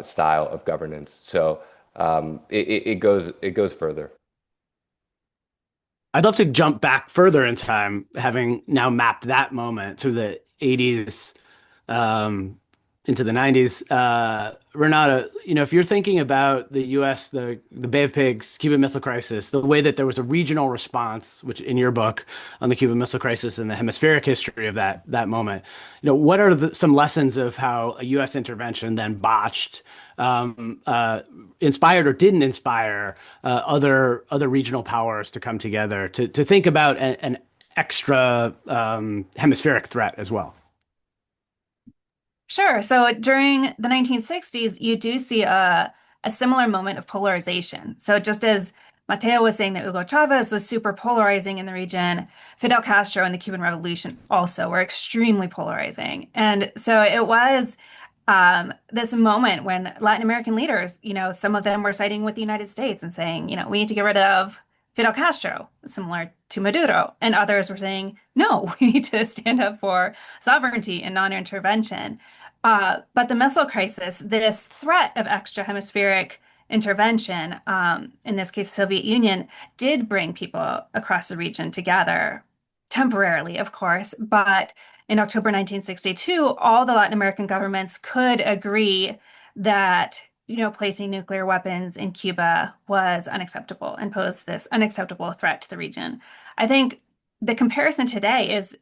style of governance. So it goes further. I'd love to jump back further in time, having now mapped that moment to the 80s, um, into the 90s. Renata, if you're thinking about the US, the Bay of Pigs, Cuban Missile Crisis, the way that there was a regional response, which in your book on the Cuban Missile Crisis and the hemispheric history of that moment, what are some lessons of how a US intervention then botched, inspired or didn't inspire other regional powers to come together to think about an extra hemispheric threat as well? Sure. So during the 1960s, you do see a similar moment of polarization. So just as Mateo was saying that Hugo Chavez was super polarizing in the region, Fidel Castro and the Cuban Revolution also were extremely polarizing. And so it was this moment when Latin American leaders, some of them were siding with the United States and saying, we need to get rid of Fidel Castro, similar to Maduro. And others were saying, no, we need to stand up for sovereignty and non-intervention. But the missile crisis, this threat of extra hemispheric intervention, in this case, the Soviet Union, did bring people across the region together, temporarily, of course. But in October 1962, all the Latin American governments could agree that, placing nuclear weapons in Cuba was unacceptable and posed this unacceptable threat to the region. I think the comparison today is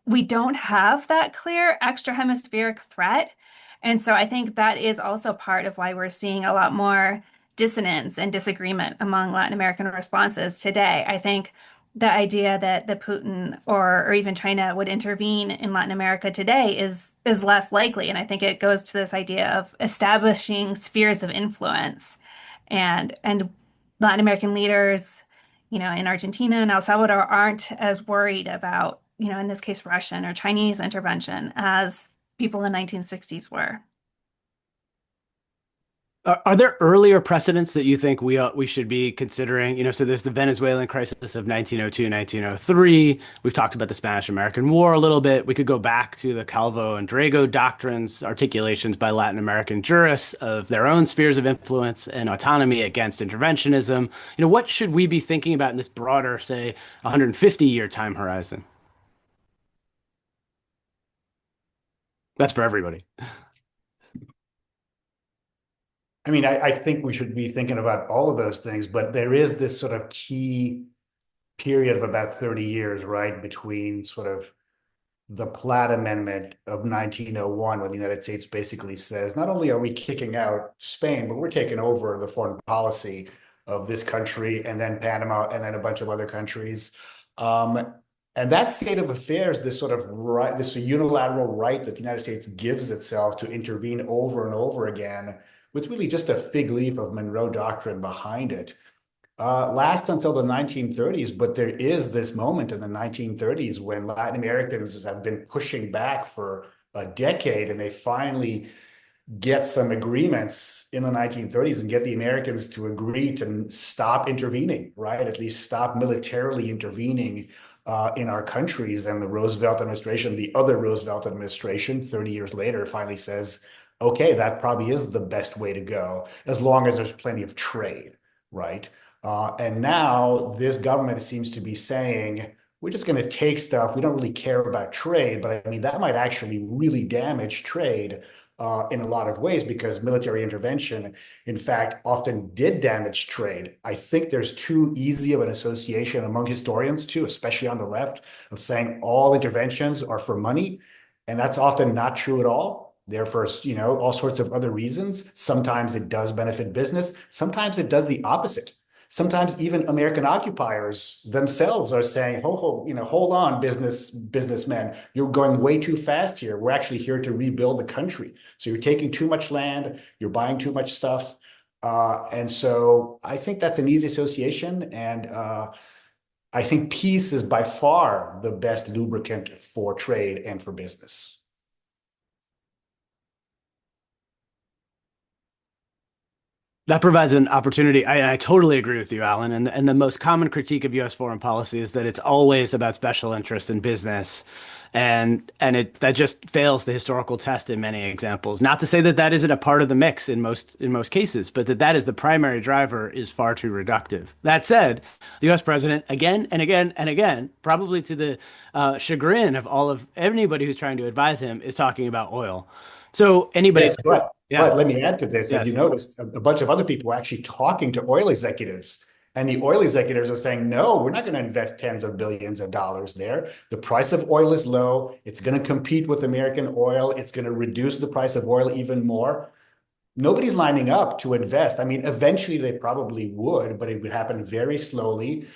we don't have that clear extra hemispheric threat. And so I think that is also part of why we're seeing a lot more dissonance and disagreement among Latin American responses today. I think the idea that Putin or even China would intervene in Latin America today is less likely. And I think it goes to this idea of establishing spheres of influence and Latin American leaders, in Argentina and El Salvador aren't as worried about, in this case, Russian or Chinese intervention as people in the 1960s were. Are there earlier precedents that you think we should be considering? So there's the Venezuelan crisis of 1902, 1903. We've talked about the Spanish-American War a little bit. We could go back to the Calvo and Drago doctrines, articulations by Latin American jurists of their own spheres of influence and autonomy against interventionism. What should we be thinking about in this broader, say, 150-year time horizon? That's for everybody. I mean, I think we should be thinking about all of those things, but there is this sort of key period of about 30 years, right, between sort of the Platt Amendment of 1901, when the United States basically says, not only are we kicking out Spain, but we're taking over the foreign policy of this country, and then Panama, and then a bunch of other countries. And that state of affairs, this sort of right, this unilateral right that the United States gives itself to intervene over and over again, with really just a fig leaf of Monroe Doctrine behind it, lasts until the 1930s. But there is this moment in the 1930s when Latin Americans have been pushing back for a decade, and they finally get some agreements in the 1930s and get the Americans to agree to stop intervening, right? At least stop militarily intervening in our countries. And the Roosevelt administration, the other Roosevelt administration, 30 years later, finally says, okay, that probably is the best way to go, as long as there's plenty of trade, right? And now this government seems to be saying, we're just going to take stuff. We don't really care about trade, but I mean, that might actually really damage trade. in a lot of ways, because military intervention, in fact, often did damage trade. I think there's too easy of an association among historians too, especially on the left, of saying all interventions are for money. And that's often not true at all. They're for, all sorts of other reasons. Sometimes it does benefit business. Sometimes it does the opposite. Sometimes even American occupiers themselves are saying, hold on, businessmen, you're going way too fast here. We're actually here to rebuild the country. So you're taking too much land, you're buying too much stuff. And so I think that's an easy association. And I think peace is by far the best lubricant for trade and for business. That provides an opportunity. I totally agree with you, Alan. And the most common critique of U.S. foreign policy is that it's always about special interest in business, and that just fails the historical test in many examples. Not to say that that isn't a part of the mix in most cases, but that is the primary driver is far too reductive. That said, the U.S. president again and again and again, probably to the chagrin of anybody who's trying to advise him, is talking about oil. So anybody, Yes, but yeah, let me add to this. Have you yes. noticed a bunch of other people are actually talking to oil executives, and the oil executives are saying, no, we're not going to invest tens of billions of dollars there. The price of oil is low. It's going to compete with American oil. It's going to reduce the price of oil even more. Nobody's lining up to invest. I mean, eventually they probably would, but it would happen very slowly.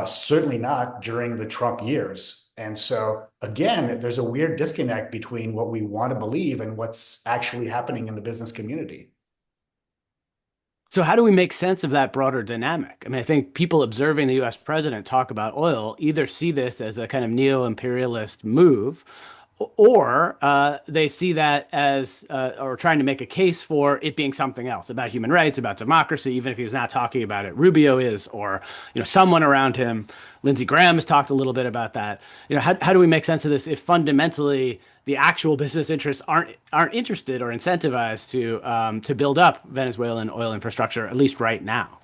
Certainly not during the Trump years. And so, again, there's a weird disconnect between what we want to believe and what's actually happening in the business community. So how do we make sense of that broader dynamic? I mean, I think people observing the U.S. president talk about oil either see this as a kind of neo-imperialist move, or they see that as or trying to make a case for it being something else, about human rights, about democracy, even if he's not talking about it. Rubio is, or someone around him. Lindsey Graham has talked a little bit about that. How do we make sense of this if fundamentally the actual business interests aren't interested or incentivized to build up Venezuelan oil infrastructure, at least right now?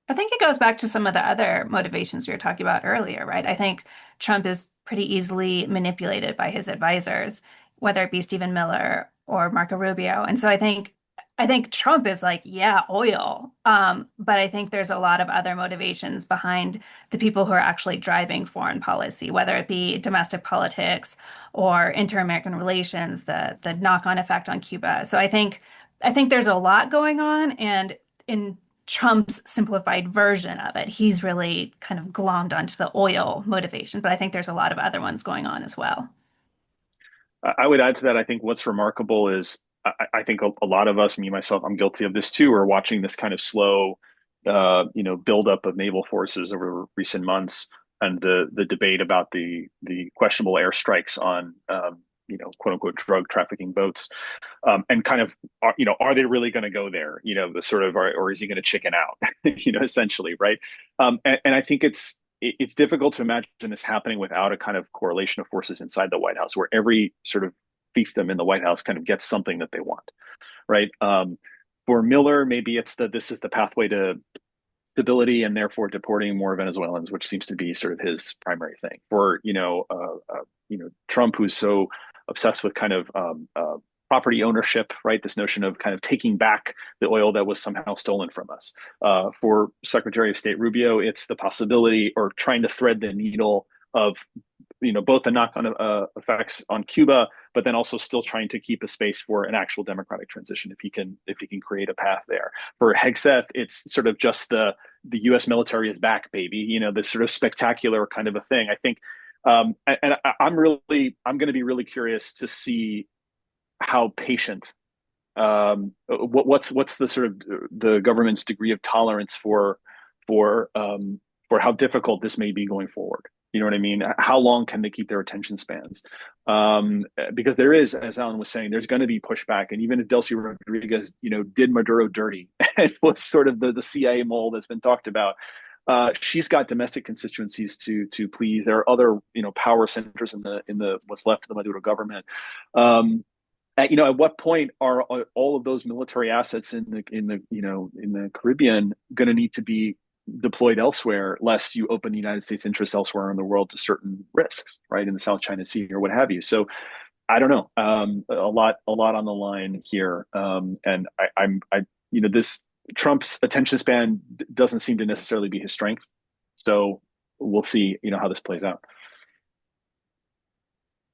I think it goes back to some of the other motivations we were talking about earlier, right? I think Trump is pretty easily manipulated by his advisors, whether it be Stephen Miller or Marco Rubio. And so I think Trump is like, yeah, oil. But I think there's a lot of other motivations behind the people who are actually driving foreign policy, whether it be domestic politics or inter-American relations, the knock-on effect on Cuba. So I think there's a lot going on, and in Trump's simplified version of it, he's really kind of glommed onto the oil motivation, but I think there's a lot of other ones going on as well. I would add to that. I think what's remarkable is I think a lot of us, me myself, I'm guilty of this too, are watching this kind of slow, buildup of naval forces over recent months, and the debate about the questionable airstrikes on quote unquote drug trafficking boats, and kind of are they really going to go there? The sort of, or is he going to chicken out? Essentially, right? And I think it's difficult to imagine this happening without a kind of correlation of forces inside the White House, where every sort of fiefdom in the White House kind of gets something that they want, right? For Miller, maybe it's that this is the pathway to stability and therefore deporting more Venezuelans, which seems to be sort of his primary thing. For Trump, who's so obsessed with kind of property ownership, right? This notion of kind of taking back the oil that was somehow stolen from us. For Secretary of State Rubio, it's the possibility or trying to thread the needle of both the knock-on effects on Cuba, but then also still trying to keep a space for an actual democratic transition if he can create a path there. For Hegseth, it's sort of just the U.S. military is back, baby. This sort of spectacular kind of a thing. I think, and I'm going to be really curious to see how patient, what's the sort of the government's degree of tolerance for how difficult this may be going forward. You know what I mean? How long can they keep their attention spans? Because there is, as Alan was saying, there's going to be pushback. And even if Delcy Rodriguez, did Maduro dirty and was sort of the CIA mole that's been talked about, she's got domestic constituencies to please. There are other, power centers in the what's left of the Maduro government. At what point are all of those military assets in the Caribbean going to need to be deployed elsewhere, lest you open the United States interest elsewhere in the world to certain risks, right, in the South China Sea or what have you? So I don't know. A lot on the line here, and this Trump's attention span doesn't seem to necessarily be his strength. So we'll see, how this plays out.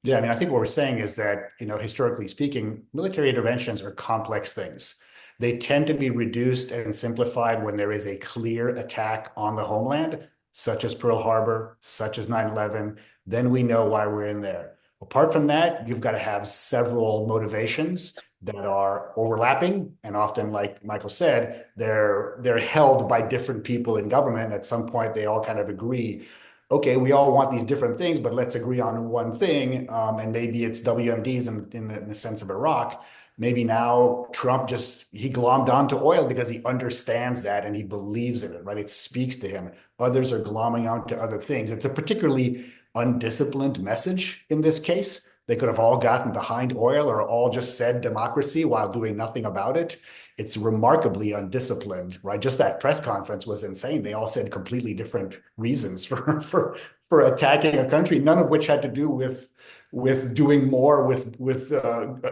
Yeah, I mean, I think what we're saying is that, historically speaking, military interventions are complex things. They tend to be reduced and simplified when there is a clear attack on the homeland, such as Pearl Harbor, such as 9/11. Then we know why we're in there. Apart from that, you've got to have several motivations that are overlapping, and often, like Michael said, they're held by different people in government. At some point, they all kind of agree, okay, we all want these different things, but let's agree on one thing. And maybe it's WMDs in the sense of Iraq. Maybe now Trump he glommed onto oil because he understands that and he believes in it, right? It speaks to him. Others are glomming onto other things. It's a particularly undisciplined message in this case. They could have all gotten behind oil or all just said democracy while doing nothing about it. It's remarkably undisciplined, right? Just that press conference was insane. They all said completely different reasons for attacking a country, none of which had to do with doing more with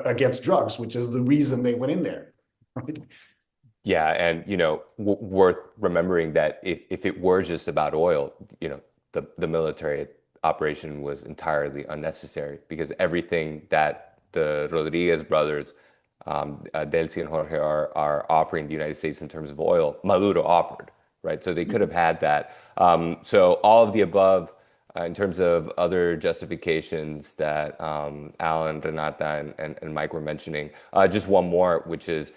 against drugs, which is the reason they went in there. Right? Yeah, and worth remembering that if it were just about oil, the military operation was entirely unnecessary because everything that the Rodriguez brothers, Delcy and Jorge, are offering the United States in terms of oil, Maduro offered, right? So they could have had that. So all of the above, in terms of other justifications that Alan, Renata, and Mike were mentioning, just one more, which is,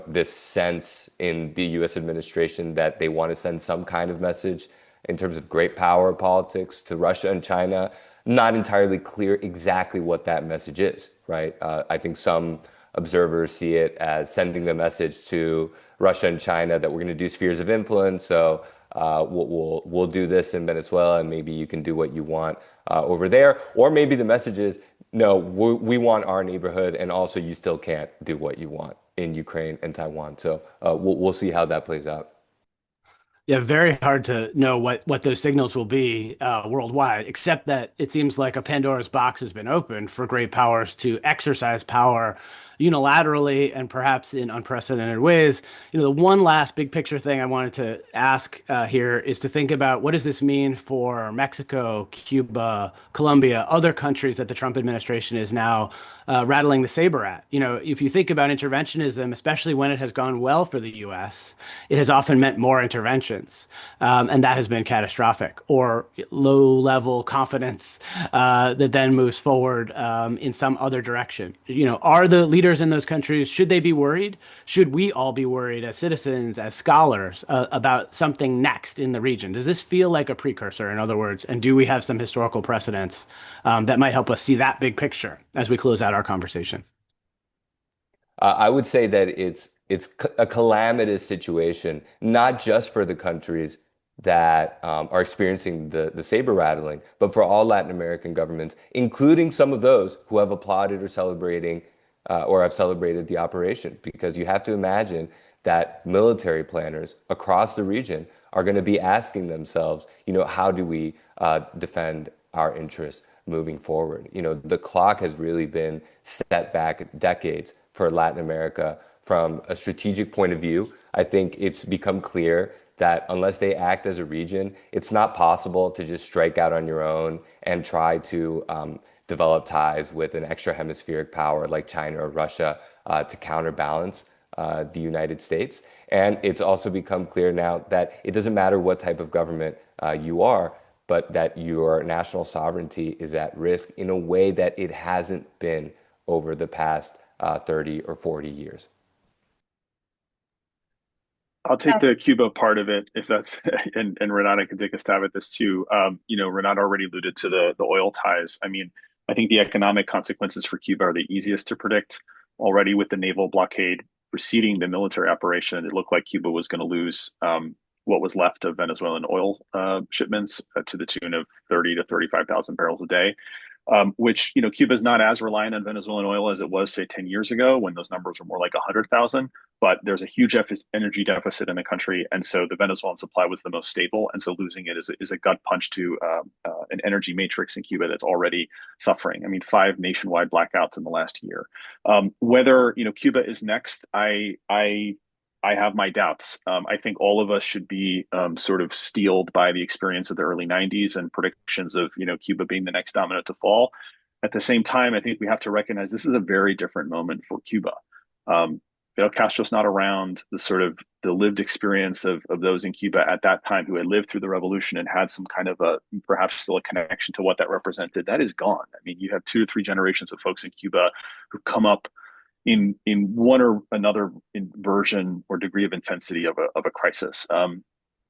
this sense in the U.S. administration that they want to send some kind of message in terms of great power politics to Russia and China. Not entirely clear exactly what that message is, right? I think some observers see it as sending the message to Russia and China that we're going to do spheres of influence. So we'll do this in Venezuela, and maybe you can do what you want over there. Or maybe the message is, no, we want our neighborhood, and also you still can't do what you want in Ukraine and Taiwan. So we'll see how that plays out. Yeah, very hard to know what those signals will be worldwide, except that it seems like a Pandora's box has been opened for great powers to exercise power unilaterally and perhaps in unprecedented ways. The one last big picture thing I wanted to ask here is to think about what does this mean for Mexico, Cuba, Colombia, other countries that the Trump administration is now rattling the saber at. If you think about interventionism, especially when it has gone well for the U.S., it has often meant more interventions, and that has been catastrophic, or low-level confidence that then moves forward in some other direction. Are the leaders in those countries, should they be worried? Should we all be worried as citizens, as scholars, about something next in the region? Does this feel like a precursor, in other words, and do we have some historical precedents that might help us see that big picture as we close out our conversation? I would say that it's a calamitous situation, not just for the countries that are experiencing the saber rattling, but for all Latin American governments, including some of those who have applauded or have celebrated the operation. Because you have to imagine that military planners across the region are going to be asking themselves, how do we defend our interests moving forward? The clock has really been set back decades for Latin America from a strategic point of view. I think it's become clear that unless they act as a region, it's not possible to just strike out on your own and try to develop ties with an extra hemispheric power like China or Russia to counterbalance the United States. And it's also become clear now that it doesn't matter what type of government you are, but that your national sovereignty is at risk in a way that it hasn't been over the past 30 or 40 years. I'll take the Cuba part of it if that's, and Renata can take a stab at this too. Renata already alluded to the oil ties. I mean, I think the economic consequences for Cuba are the easiest to predict. Already with the naval blockade preceding the military operation, it looked like Cuba was going to lose what was left of Venezuelan oil shipments to the tune of 30 to 35,000 barrels a day. which, Cuba is not as reliant on Venezuelan oil as it was, say, 10 years ago when those numbers were more like 100,000. But there's a huge energy deficit in the country. And so the Venezuelan supply was the most stable. And so losing it is a gut punch to an energy matrix in Cuba that's already suffering. I mean, 5 nationwide blackouts in the last year. Whether, Cuba is next, I have my doubts. I think all of us should be sort of steeled by the experience of the early 90s and predictions of, Cuba being the next domino to fall. At the same time, I think we have to recognize this is a very different moment for Cuba. Fidel Castro's not around. The lived experience of those in Cuba at that time who had lived through the revolution and had some kind of perhaps still a connection to what that represented, that is gone. I mean, you have 2 to 3 generations of folks in Cuba who come up in one or another version or degree of intensity of a crisis.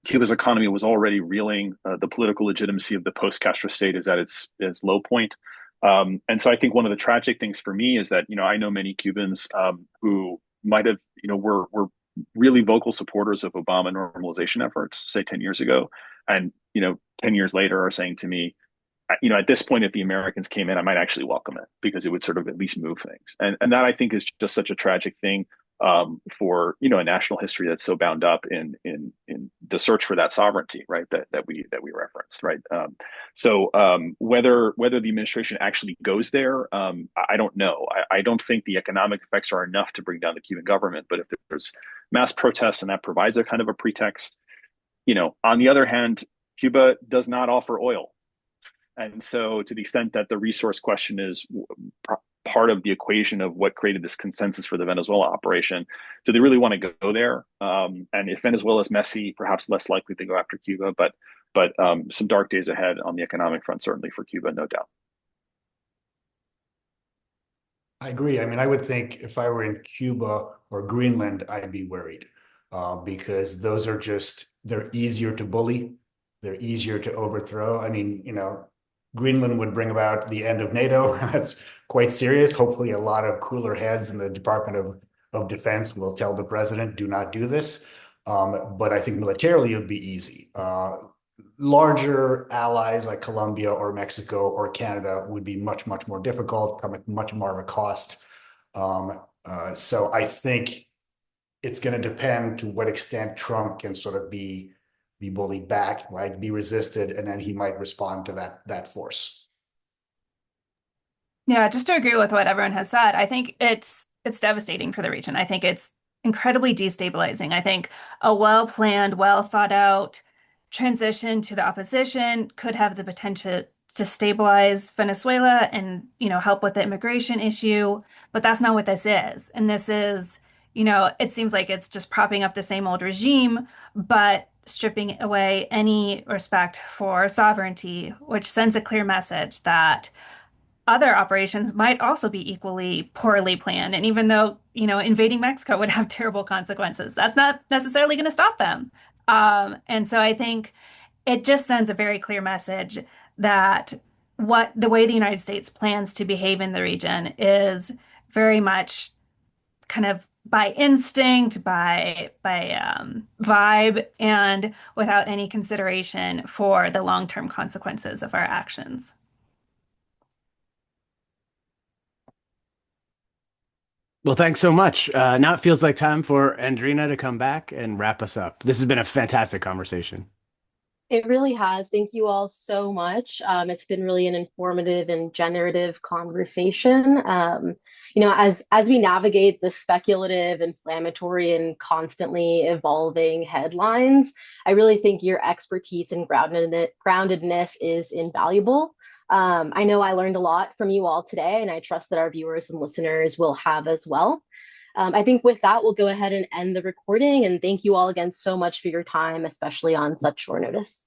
Cuba's economy was already reeling. The political legitimacy of the post-Castro state is at its low point. And so I think one of the tragic things for me is that, I know many Cubans who might have, were really vocal supporters of Obama normalization efforts, say 10 years ago. And, 10 years later are saying to me, at this point, if the Americans came in, I might actually welcome it because it would sort of at least move things. And that I think is just such a tragic thing for, a national history that's so bound up in the search for that sovereignty, right? That we referenced, right? So whether the administration actually goes there, I don't know. I don't think the economic effects are enough to bring down the Cuban government. But if there's mass protests and that provides a kind of a pretext, on the other hand, Cuba does not offer oil. And so to the extent that the resource question is part of the equation of what created this consensus for the Venezuela operation, do they really want to go there? And if Venezuela is messy, perhaps less likely to go after Cuba, but some dark days ahead on the economic front, certainly for Cuba, no doubt. I agree. I mean, I would think if I were in Cuba or Greenland, I'd be worried because those are they're easier to bully. They're easier to overthrow. I mean, Greenland would bring about the end of NATO. That's quite serious. Hopefully, a lot of cooler heads in the Department of Defense will tell the president, do not do this. But I think militarily, it would be easy. Larger allies like Colombia or Mexico or Canada would be much, much more difficult, come at much more of a cost. So I think it's going to depend to what extent Trump can sort of be bullied back, right? Be resisted, and then he might respond to that force. Yeah, just to agree with what everyone has said, I think it's devastating for the region. I think it's incredibly destabilizing. I think a well-planned, well-thought-out transition to the opposition could have the potential to stabilize Venezuela and, help with the immigration issue, but that's not what this is. And this is, it seems like it's just propping up the same old regime, but stripping away any respect for sovereignty, which sends a clear message that other operations might also be equally poorly planned. And even though, invading Mexico would have terrible consequences, that's not necessarily going to stop them. And so I think it just sends a very clear message that the way the United States plans to behave in the region is very much kind of by instinct, by vibe, and without any consideration for the long-term consequences of our actions. Well, thanks so much. Now it feels like time for Andrina to come back and wrap us up. This has been a fantastic conversation. It really has. Thank you all so much. It's been really an informative and generative conversation. As we navigate the speculative, inflammatory, and constantly evolving headlines, I really think your expertise and groundedness is invaluable. I know I learned a lot from you all today, and I trust that our viewers and listeners will have as well. I think with that, we'll go ahead and end the recording. And thank you all again so much for your time, especially on such short notice.